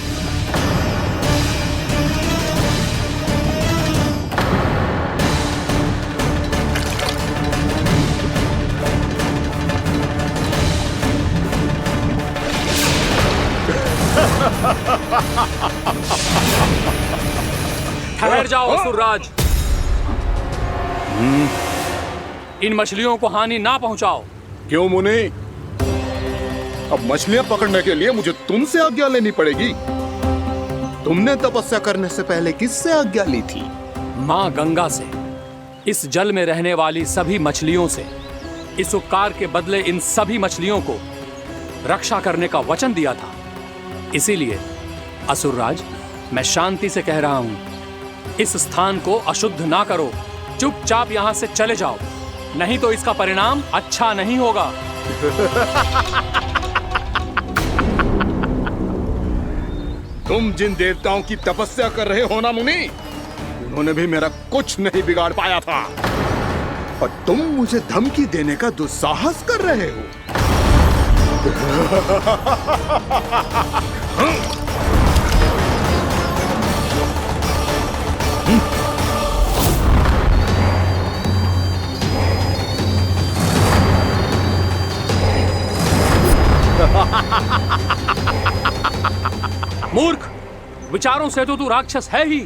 ठहर जाओ असुरराज। इन मछलियों को हानि ना पहुंचाओ। क्यों मुनि? अब मछलियां पकड़ने के लिए मुझे तुमसे आज्ञा लेनी पड़ेगी। तुमने तपस्या करने से पहले किससे आज्ञा ली थी? माँ गंगा से, इस जल में रहने वाली सभी मछलियों से। इस उपकार के बदले इन सभी मछलियों को रक्षा करने का वचन दिया था। इसीलिए असुरराज, मैं शांति से कह रहा हूं, इस स्थान को अशुद्ध ना करो। चुपचाप यहां से चले जाओ, नहीं तो इसका परिणाम अच्छा नहीं होगा। तुम जिन देवताओं की तपस्या कर रहे हो ना मुनि, उन्होंने भी मेरा कुछ नहीं बिगाड़ पाया था, और तुम मुझे धमकी देने का दुस्साहस कर रहे हो। मूर्ख, विचारों से तो तू राक्षस है ही,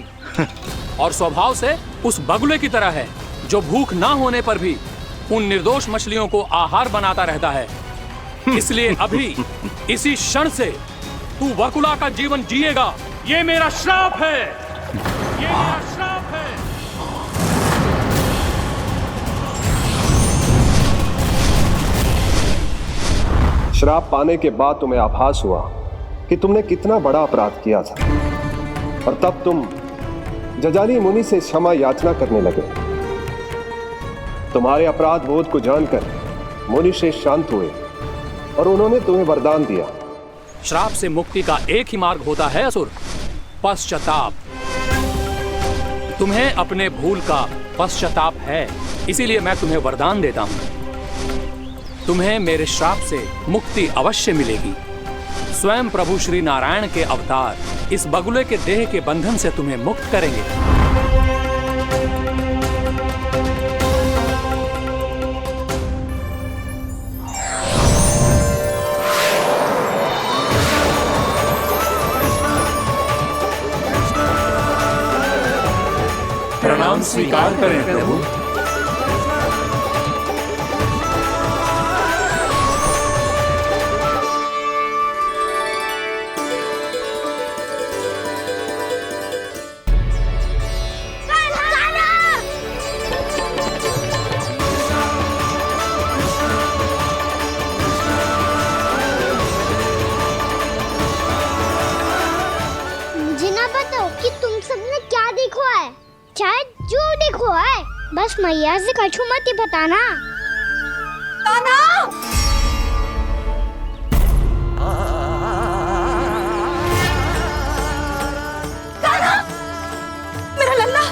और स्वभाव से उस बगुले की तरह है जो भूख ना होने पर भी उन निर्दोष मछलियों को आहार बनाता रहता है। इसलिए अभी इसी क्षण से तू वकुला का जीवन जिएगा। ये मेरा श्राप है, ये मेरा श्राप है। श्राप पाने के बाद तुम्हें आभास हुआ कि तुमने कितना बड़ा अपराध किया था, और तब तुम जजाली मुनि से क्षमा याचना करने लगे। तुम्हारे अपराध बोध को जानकर मुनि श्रेष्ठ शांत हुए और उन्होंने तुम्हें वरदान दिया। श्राप से मुक्ति का एक ही मार्ग होता है असुर, पश्चाताप। तुम्हें अपने भूल का पश्चाताप है, इसीलिए मैं तुम्हें वरदान देता हूं। तुम्हें मेरे श्राप से मुक्ति अवश्य मिलेगी। स्वयं प्रभु श्री नारायण के अवतार इस बगुले के देह के बंधन से तुम्हें मुक्त करेंगे। प्रणाम स्वीकार करें प्रभु। मुझे ना बताओ कि तुम सबने क्या देखा है, शायद जो देखो है, बस मैया से कछु मत ही बताना। कान्हा! कान्हा! मेरा लल्ला!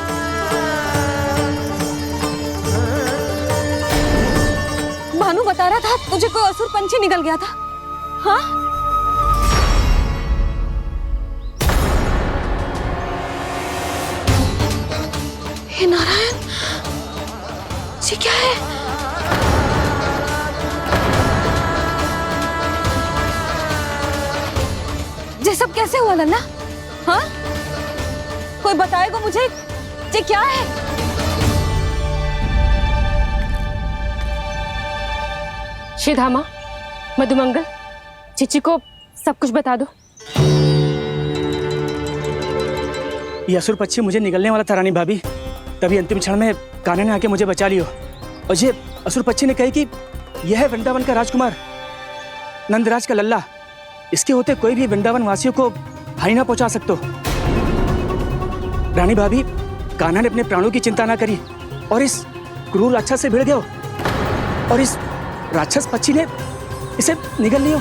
भानु बता रहा था तुझे कोई असुर पंछी निकल गया था। हाँ? हे नारायण, ये क्या है? ये सब कैसे हुआ लल्ला? हाँ? कोई बताएगा मुझे ये क्या है? श्रीधामा, मधुमंगल, चिची को सब कुछ बता दो। ये असुर पक्षी मुझे निगलने वाला था रानी भाभी, तभी अंतिम क्षण में कान्हा ने आके मुझे बचा लियो। और ये असुर पक्षी ने कही कि यह है वृंदावन का राजकुमार, नंदराज का लल्ला। इसके होते कोई भी वृंदावन वासियों को हानि ना पहुंचा सकते। रानी भाभी, कान्हा ने अपने प्राणों की चिंता ना करी और इस क्रूर राक्षस से भिड़ गयो और इस राक्षस पक्षी ने इसे निगल लियो।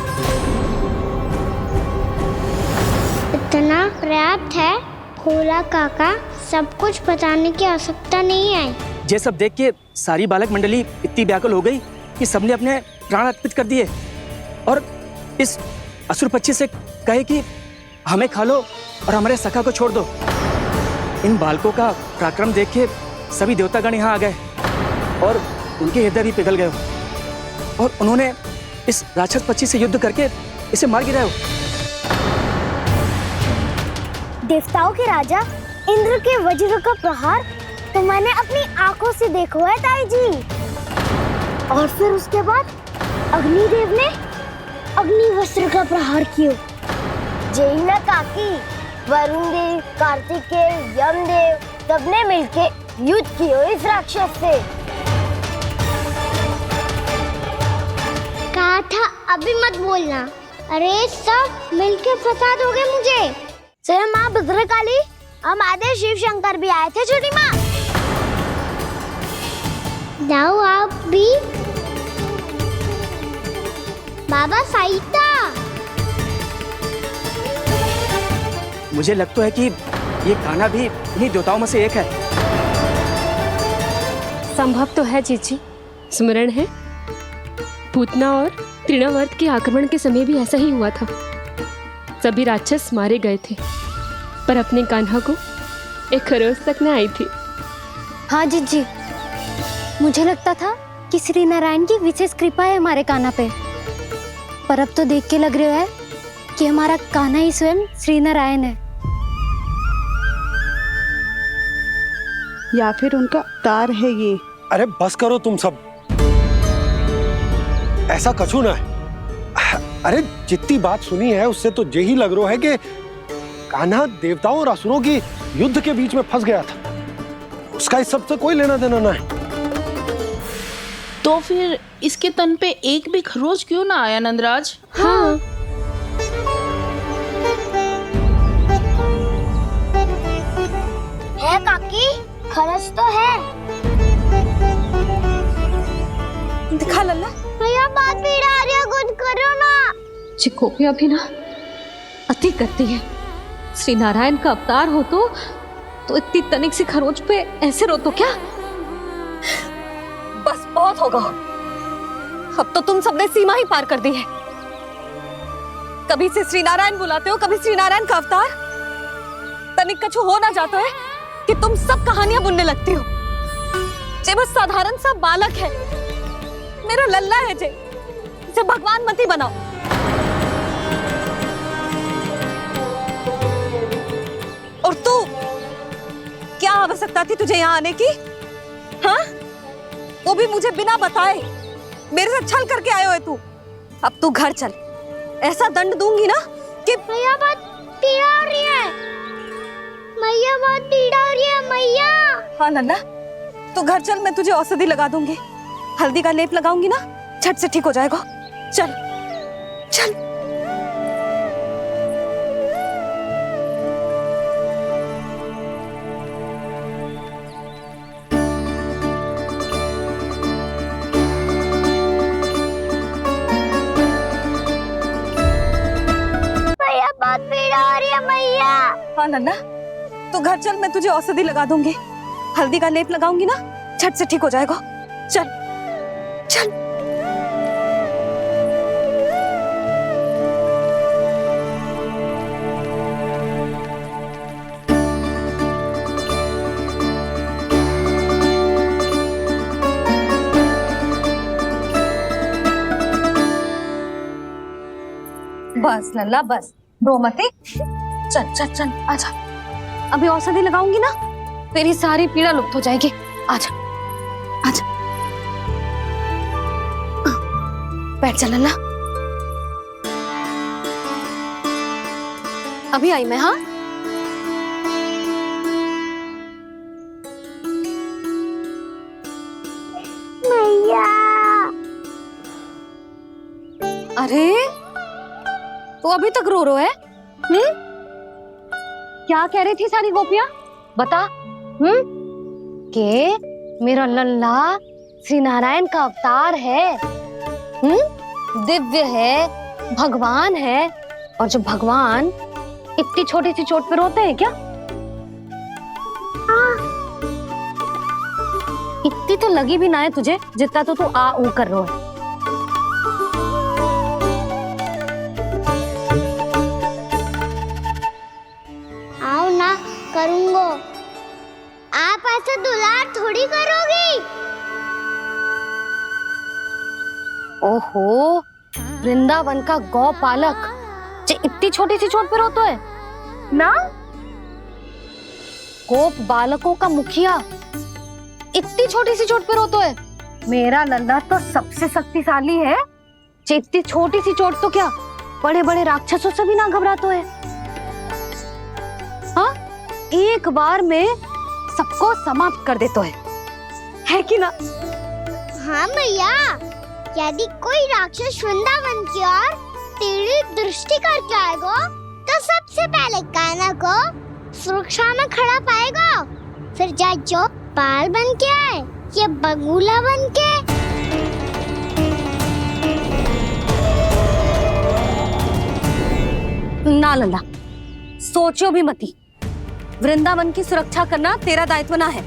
इतना पर्याप्त है भोला काका, सब कुछ बताने की आवश्यकता नहीं है। ये सब देख के सारी बालक मंडली इतनी व्याकुल हो गई कि सबने अपने प्राण अर्पित कर दिए और इस असुर पक्षी से कहे कि हमें खा लो और हमारे सखा को छोड़ दो। इन बालकों का पराक्रम देख के सभी देवतागण यहाँ आ गए और उनके हृदय भी पिघल गए और उन्होंने इस राक्षस पक्षी से युद्ध करके इसे मार गिराया। देवताओं के राजा इंद्र के वज्र का प्रहार तो मैंने अपनी आंखों से देखा है ताई जी। और फिर उसके बाद अग्निदेव ने अग्निवस्त्र का प्रहार किया। जय ना काकी, वरुण देव, कार्तिकेय, यमदेव सबने मिलके युद्ध किया इस राक्षस से। कहा था अभी मत बोलना। अरे सब मिलके फंसा दोगे मुझे। जय माँ भद्रकाली, हमारे शिव शंकर भी आए थे छोटी माँ। जाओ आप भी। बाबा साईता, मुझे लगता है कि ये कान्हा भी इन्हीं देवताओं में से एक है। संभव तो है चीची, स्मरण है पूतना और तृणावर्त के आक्रमण के समय भी ऐसा ही हुआ था। सभी राक्षस मारे गए थे पर अपने कान्हा को एक खरोच तक न आई थी। हाँ जीजी, मुझे लगता था कि श्री नारायण की विशेष कृपा है हमारे कान्हा पे, पर अब तो देख के लग रहा है कि हमारा कान्हा ही स्वयं श्री नारायण है। या फिर उनका अवतार है ये। अरे बस करो तुम सब, ऐसा कछु ना है। अरे जितनी बात सुनी है उससे तो यही लग रहा है कि कान्हा देवताओं और असुरों की युद्ध के बीच में फंस गया था। उसका इस सब से कोई लेना देना ना है। तो फिर इसके तन पे एक भी खरोच क्यों ना आया नंदराज? हाँ, है काकी, खरच तो है। दिखा लल्ला। भैया बात पीड़ा आ रही है, कुछ करो ना। चिकोपिया भी ना अति करती है। श्री नारायण का अवतार हो तो इतनी तनिक सी खरोच पे ऐसे रो तो क्या? बस बहुत होगा। अब तो तुम सबने सीमा ही पार कर दी है। कभी से श्री नारायण बुलाते हो, कभी श्री नारायण का अवतार। तनिक कछु हो ना जाता है कि तुम सब कहानियां बुनने लगती हो। जे बस साधारण सा बालक है, मेरा लल्ला है जे, इसे भगवान मत ही बनाओ। और तू, क्या आवश्यकता थी तुझे यहाँ आने की? हाँ, वो भी मुझे बिना बताए। मेरे से छल करके आयो है तू। अब तू घर चल, ऐसा दंड दूंगी ना कि मैया बहुत पीड़ा हो रही है। मैया बहुत पीड़ा हो रही है मैया। हाँ नन्ना, तू घर चल, मैं तुझे औषधि लगा दूंगी। हल्दी का लेप लगाऊंगी ना, झट से ठीक हो जाएगा। चल चल। मैया बहुत पीड़ा हो रही है मैया। हाँ नन्ना, तू घर चल, मैं तुझे औषधि लगा दूंगी। हल्दी का लेप लगाऊंगी ना, झट से ठीक हो जाएगा। चल चल। बस लल्ला बस, रो मत। चल चल चल, आजा। अभी औषधि लगाऊंगी ना, तेरी सारी पीड़ा लुप्त हो जाएगी। आजा आजा, बैठ जा लल्ला। अभी आई मैं। हाँ, मैया। अरे तू अभी तक रो है? क्या कह रही थी सारी गोपियां? बता। के मेरा लल्ला श्री नारायण का अवतार है, दिव्य है, भगवान है। और जो भगवान इतनी छोटी सी चोट पे रोते हैं क्या? इतनी तो लगी भी ना है तुझे, जितना तो तू आ ऊ कर रहा है। आओ ना, करूंगो। आप ऐसा दुलार थोड़ी करोगी। ओहो, वृंदावन का गौ पालक जो इतनी छोटी सी चोट पे रोता है ना? गोप बालकों का मुखिया इतनी छोटी सी चोट पे रोता है? मेरा लल्ला तो सबसे शक्तिशाली है। इतनी छोटी सी चोट तो क्या, बड़े बड़े राक्षसों से भी ना घबराता है। हाँ, एक बार में सबको समाप्त कर देता है कि ना? हाँ मैया, यदि कोई राक्षस वृंदावन की ओर टेढ़ी दृष्टि करके आएगा, तो सबसे पहले कान्हा को सुरक्षा में खड़ा पाएगा। फिर चाहे जो पाल बन के आए या बगुला बन के। ना लल्ला, सोचो भी मती। वृंदावन की सुरक्षा करना तेरा दायित्व ना है।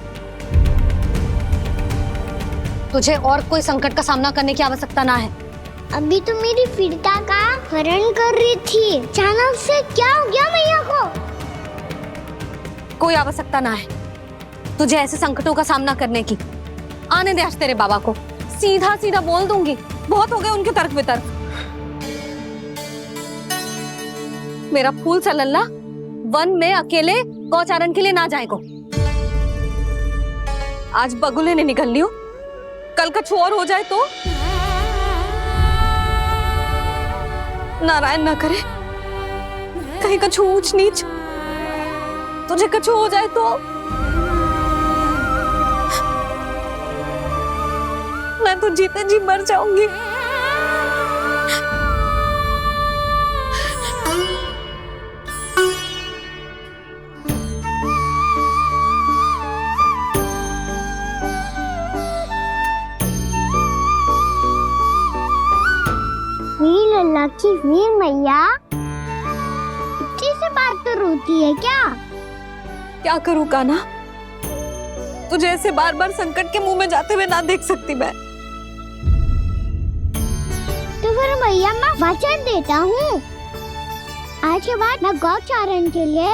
तुझे और कोई संकट का सामना करने की आवश्यकता ना है। अभी तो मेरी पीड़िता का हरण कर रही थी, अचानक से क्या हो गया मैया को? कोई आवश्यकता ना है तुझे ऐसे संकटों का सामना करने की। आने दे आज तेरे बाबा को, सीधा सीधा बोल दूंगी। बहुत हो गए उनके तर्क वितर्क। मेरा फूल सा लल्ला वन में अकेले गौचारण के लिए ना जाएगो। आज बगुले ने निकल लियो, कल कछु और हो जाए तो? नारायण ना करे, कहीं कछु ऊंच नीच तुझे कछु हो जाए तो? मैं तो जीते जी मर जाऊंगी। लल्ला की वीर मैया इतनी सी बात तो रोती है क्या? क्या करूं कान्हा, तुझे ऐसे बार बार संकट के मुंह में जाते हुए ना देख सकती मैं। तो फिर मैया मैं वचन देता हूँ, आज के बाद मैं गौचारण के लिए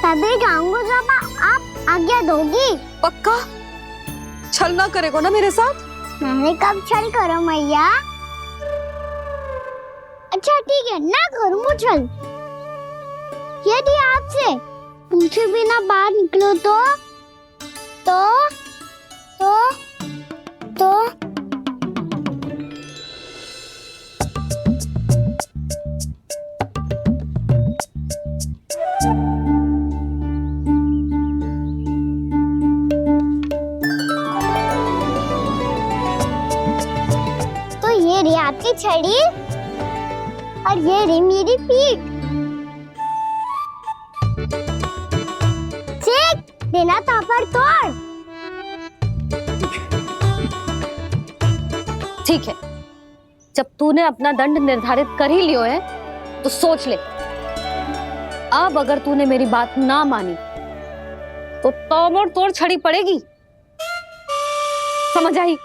तभी जाऊंगा जब आप आज्ञा दोगी। पक्का? छल ना करेगा ना मेरे साथ? मैंने कब छल करो मैया? अच्छा ठीक है, ना करूँगा छल। यदि आपसे पूछे बिना बाहर निकलो तो ये रही आपकी छड़ी और ये रही मेरी पीठ। ठीक देना था पर तोड़। ठीक है, जब तूने अपना दंड निर्धारित कर ही लियो है तो सोच ले, अब अगर तूने मेरी बात ना मानी तो तोड़ तोड़ छड़ी पड़ेगी। समझ आई?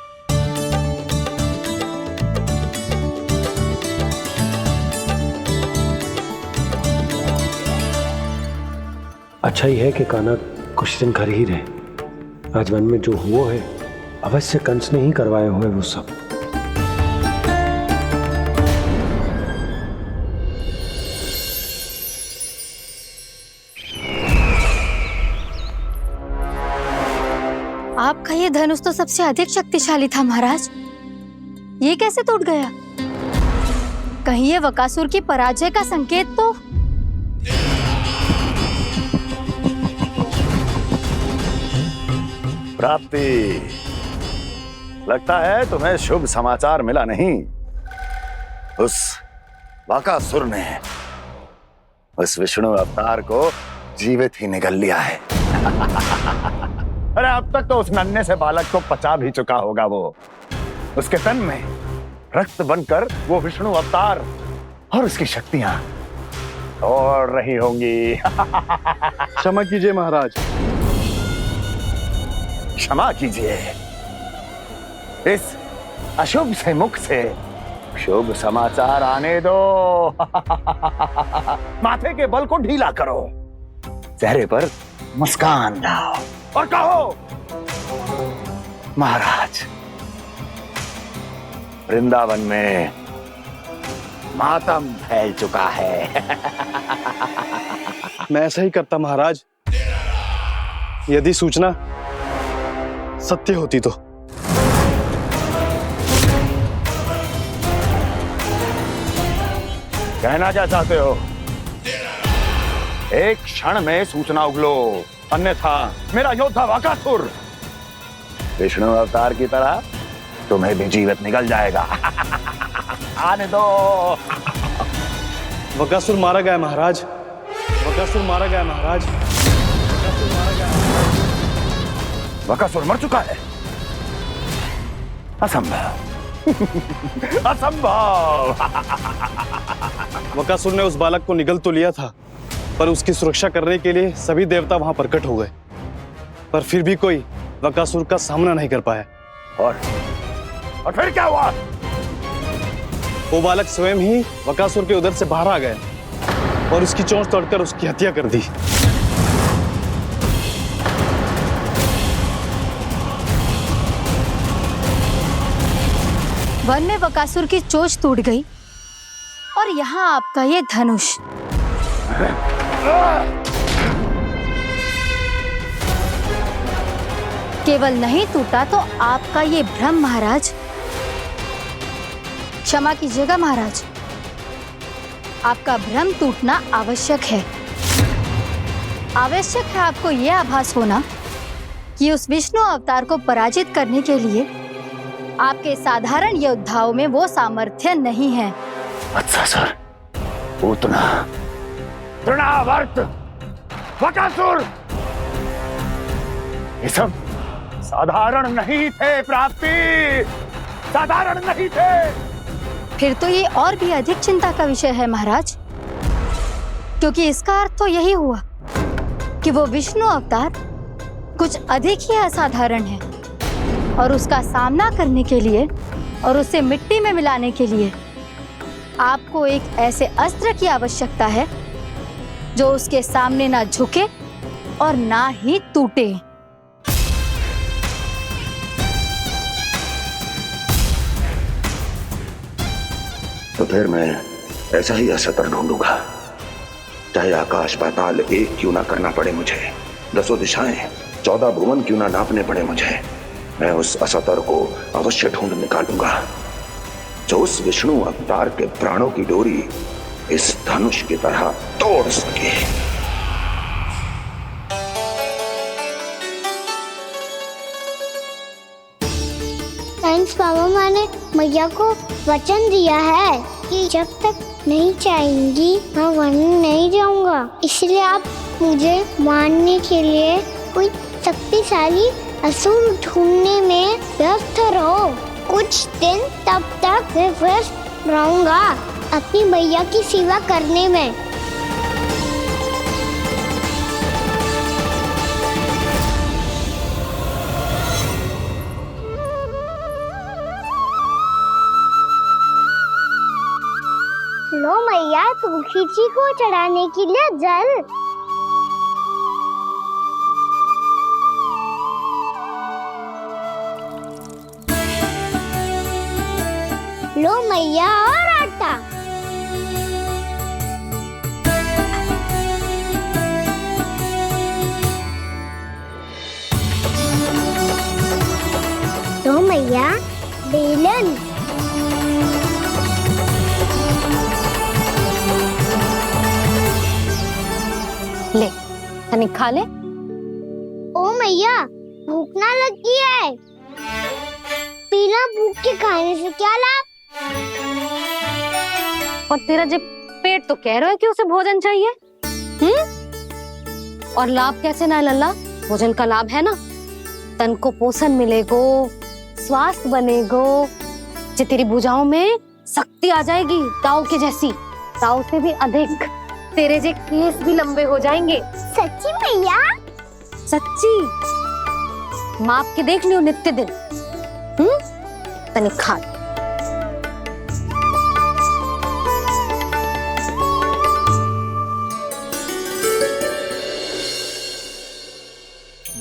अच्छा ही है कि कान्हा कुछ दिन घर ही रहे। आज वन में जो हुआ है अवश्य कंस ने ही करवाए हुए वो सब। आपका ये धनुष तो सबसे अधिक शक्तिशाली था महाराज, ये कैसे टूट गया? कहीं ये बकासुर की पराजय का संकेत तो? प्राप्ति, लगता है तुम्हें शुभ समाचार मिला नहीं। उस बकासुर ने उस विष्णु अवतार को जीवित ही निगल लिया है। अरे अब तक तो उस नन्हे से बालक को पचा भी चुका होगा वो। उसके तन में रक्त बनकर वो विष्णु अवतार और उसकी शक्तियां दौड़ रही होंगी। क्षमा कीजिए महाराज। क्षमा कीजिए, इस अशुभ से मुख से शुभ समाचार आने दो। माथे के बल को ढीला करो, चेहरे पर मुस्कान लाओ और कहो, महाराज, वृंदावन में मातम फैल चुका है। मैं ऐसा ही करता महाराज, यदि सूचना सत्य होती तो। कहना क्या चाहते हो? एक क्षण में सूचना उगलो, अन्यथा मेरा योद्धा बकासुर विष्णु अवतार की तरह तुम्हें भी जीवित निकल जाएगा। आने दो। बकासुर मारा गया महाराज, बकासुर मारा गया महाराज, बकासुर मारा गया। बकासुर मर चुका है? असंभव। असंभव। बकासुर ने उस बालक को निगल तो लिया था, पर उसकी सुरक्षा करने के लिए सभी देवता वहां प्रकट हो गए, पर फिर भी कोई बकासुर का सामना नहीं कर पाया। और फिर क्या हुआ? वो बालक स्वयं ही बकासुर के उदर से बाहर आ गया और उसकी चोंच तोड़कर उसकी हत्या कर दी। वन में बकासुर की चोंच टूट गई और यहाँ आपका ये धनुष। केवल नहीं टूटा तो आपका ये भ्रम महाराज। क्षमा कीजिएगा महाराज, आपका भ्रम टूटना आवश्यक है। आवश्यक है आपको यह आभास होना कि उस विष्णु अवतार को पराजित करने के लिए आपके साधारण योद्धाओं में वो सामर्थ्य नहीं है। अच्छा सर, पूतना, तृणावर्त, बकासुर, ये सब साधारण नहीं थे प्राप्ति, साधारण नहीं थे। फिर तो ये और भी अधिक चिंता का विषय है महाराज, क्योंकि इसका अर्थ तो यही हुआ कि वो विष्णु अवतार कुछ अधिक ही असाधारण है और उसका सामना करने के लिए और उसे मिट्टी में मिलाने के लिए आपको एक ऐसे अस्त्र की आवश्यकता है जो उसके सामने ना झुके और ना ही टूटे। तो फिर मैं ऐसा ही असतर ढूंढूंगा, चाहे आकाश पाताल एक क्यों ना करना पड़े मुझे, 10 दिशाएं 14 भुवन क्यों ना नापने पड़े मुझे, मैं उस असतर को अवश्य ढूंढ निकालूंगा जो उस विष्णु अवतार के प्राणों की डोरी इस धनुष की तरह तोड़ सके। थैंक्स पापा, मैंने मैया को वचन दिया है कि जब तक नहीं चाहेंगी मैं वन नहीं जाऊंगा, इसलिए आप मुझे मारने के लिए कोई शक्तिशाली असुर ढूंढने में व्यस्त रहो। कुछ दिन तब तक मैं व्यस्त रहूंगा अपनी मैया की सेवा करने में। लो मैया, तुलसी जी को चढ़ाने के लिए जल। लो मैया, और आटा। लो मैया, बेलन। ले, तनिक खा ले। ओ मैया, भूख ना लगी है। बिना भूख के खाने से क्या लाभ? और तेरा जब पेट तो कह रहा है कि उसे भोजन चाहिए, और लाभ कैसे ना लल्ला? भोजन का लाभ है ना, तन को पोषण मिलेगो, स्वास्थ्य बनेगो, जो तेरी भुजाओं में शक्ति आ जाएगी, ताऊ के जैसी, ताऊ से भी अधिक। तेरे जे केस भी लंबे हो जाएंगे। सच्ची मैया? सच्ची। माप के देख लियो नित्य दिन। तनिक खा।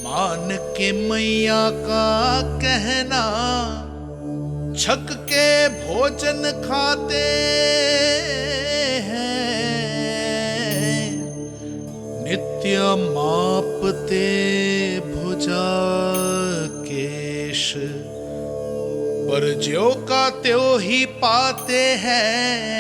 मान के मैया का कहना, छक के भोजन खाते हैं, नित्य मापते भुजा केश, पर ज्यों का त्यों ही पाते हैं।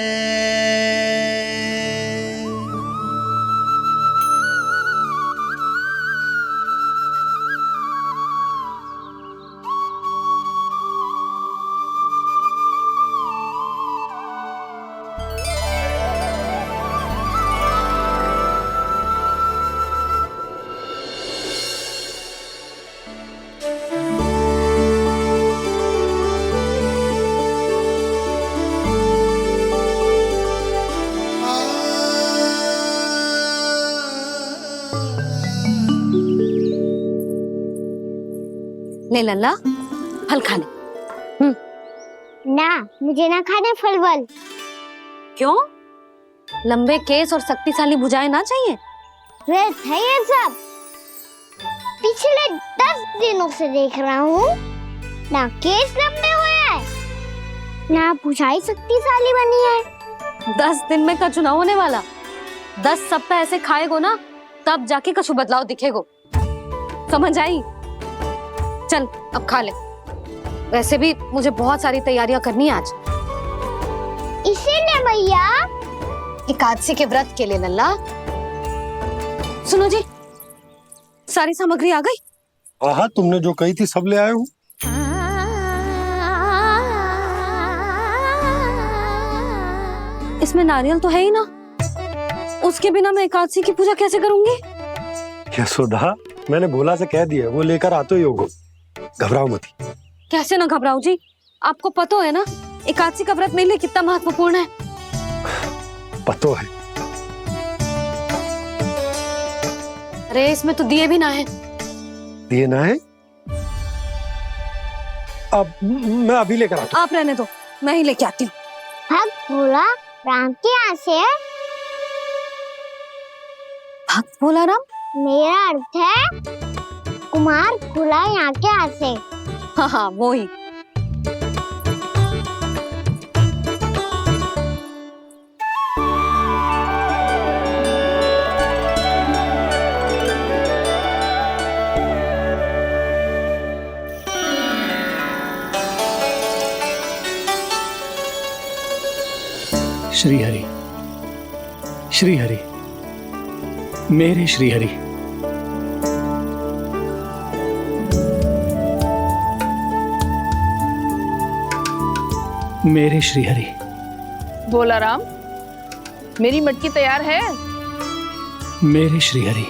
ले लल्ला, फल खा ले। ना, मुझे ना खाने फल वल। क्यों? लंबे केस और शक्तिशाली भुजाएं ना चाहिए? व्यर्थ है ये सब। पिछले 10 दिनों से देख रहा हूँ, ना केस लंबे हुए हैं, ना भुजाएं शक्तिशाली बनी है। 10 दिन में का चुनाव होने वाला, 10 सप्ताह ऐसे खाएगो ना, तब जाके कछु बदलाव दिखेगो। समझ आई? चल अब खा ले। वैसे भी मुझे बहुत सारी तैयारियां करनी है आज। इसीलिए मैया, एकादशी के व्रत के लिए लल्ला। सुनो जी, सारी सामग्री आ गई? हाँ, तुमने जो कही थी सब ले आए हूँ। इसमें नारियल तो है ही ना, उसके बिना मैं एकादशी की पूजा कैसे करूंगी? यशोदा, मैंने भोला से कह दिया, वो लेकर आते ही होगा, घबराओ मत। कैसे ना घबराओ जी, आपको पता है ना एकादशी का व्रत मेरे लिए कितना महत्वपूर्ण है। पता है। अरे इसमें तो दिए भी ना है। दिए ना है? अब मैं अभी लेकर आता हूँ। आप रहने दो, मैं ही लेके आती हूँ। भक्त भोला राम के यहाँ से है। भक्त भोला राम? मेरा अर्थ है कुमार भोला यहाँ के यहाँ से। हाँ हाँ वो ही। श्री हरि, श्री हरि, मेरे श्री हरि। मेरे श्री हरि। भोला राम, मेरी मटकी तैयार है। मेरे श्री हरि।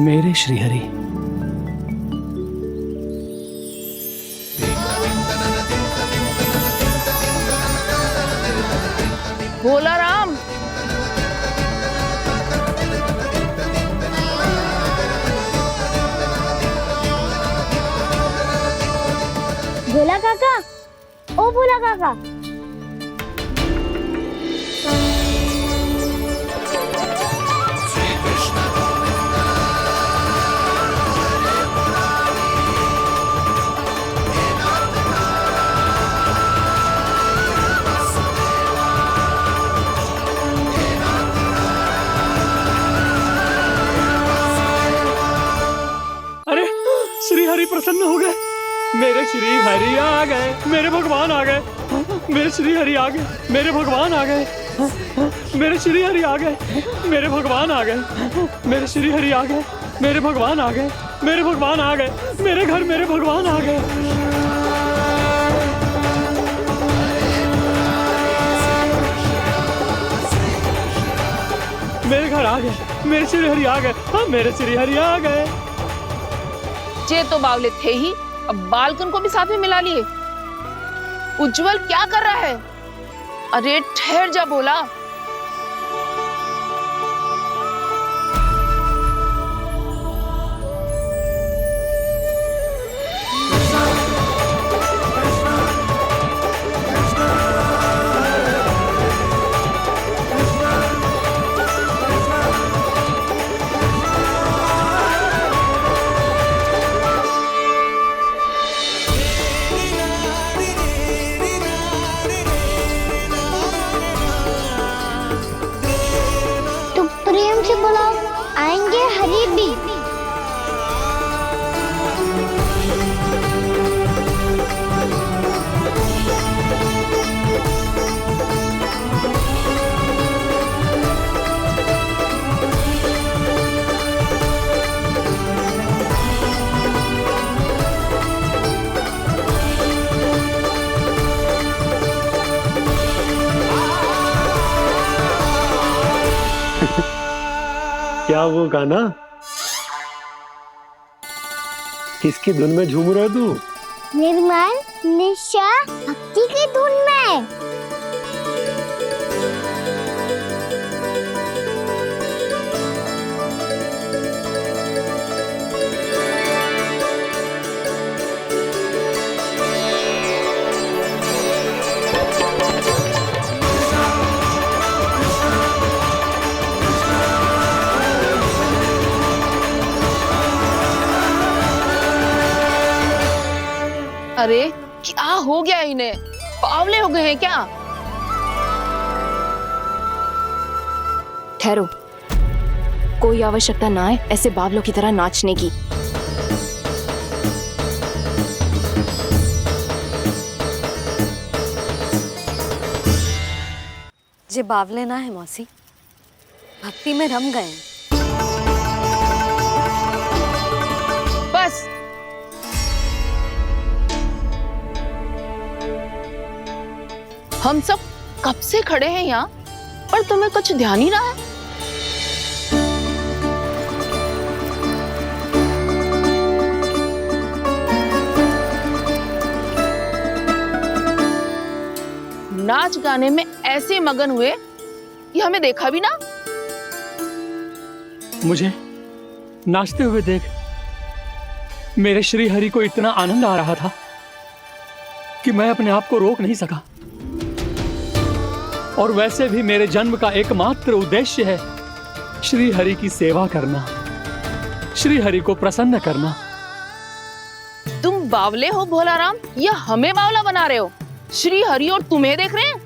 मेरे श्री हरि। भोला राम, भोला काका, ओ भोला काका। अरे श्री हरि प्रसन्न हो गए। मेरे श्री हरि आ गए, मेरे भगवान आ गए। मेरे श्री हरि आ गए, मेरे भगवान आ गए। मेरे श्री हरि आ गए, मेरे भगवान आ गए। मेरे श्री हरि आ गए, मेरे भगवान आ गए। मेरे भगवान आ गए, मेरे घर मेरे भगवान आ गए। मेरे घर आ गए, मेरे श्री हरि आ गए। हाँ मेरे श्री हरि आ गए। ये तो बावले थे ही, अब बालकन को भी साथ में मिला लिए। उज्जवल क्या कर रहा है? अरे ठहर जा भोला। प्रेम से बुलाओ, आएंगे हरि भी। क्या वो गाना? किसकी धुन में झूम रहा तू? निर्मल निशा भक्ति की धुन में। अरे क्या हो गया इन्हें? बावले हो गए हैं क्या? ठहरो, कोई आवश्यकता ना है ऐसे बावलों की तरह नाचने की। जे बावले ना है मौसी, भक्ति में रम गए। बस हम सब कब से खड़े हैं यहाँ, पर तुम्हें कुछ ध्यान ही ना है। नाच गाने में ऐसे मगन हुए कि हमें देखा भी ना। मुझे नाचते हुए देख मेरे श्री हरि को इतना आनंद आ रहा था कि मैं अपने आप को रोक नहीं सका। और वैसे भी मेरे जन्म का एकमात्र उद्देश्य है श्री हरि की सेवा करना, श्री हरि को प्रसन्न करना। तुम बावले हो भोलाराम या हमें बावला बना रहे हो? श्री हरि और तुम्हें देख रहे हैं।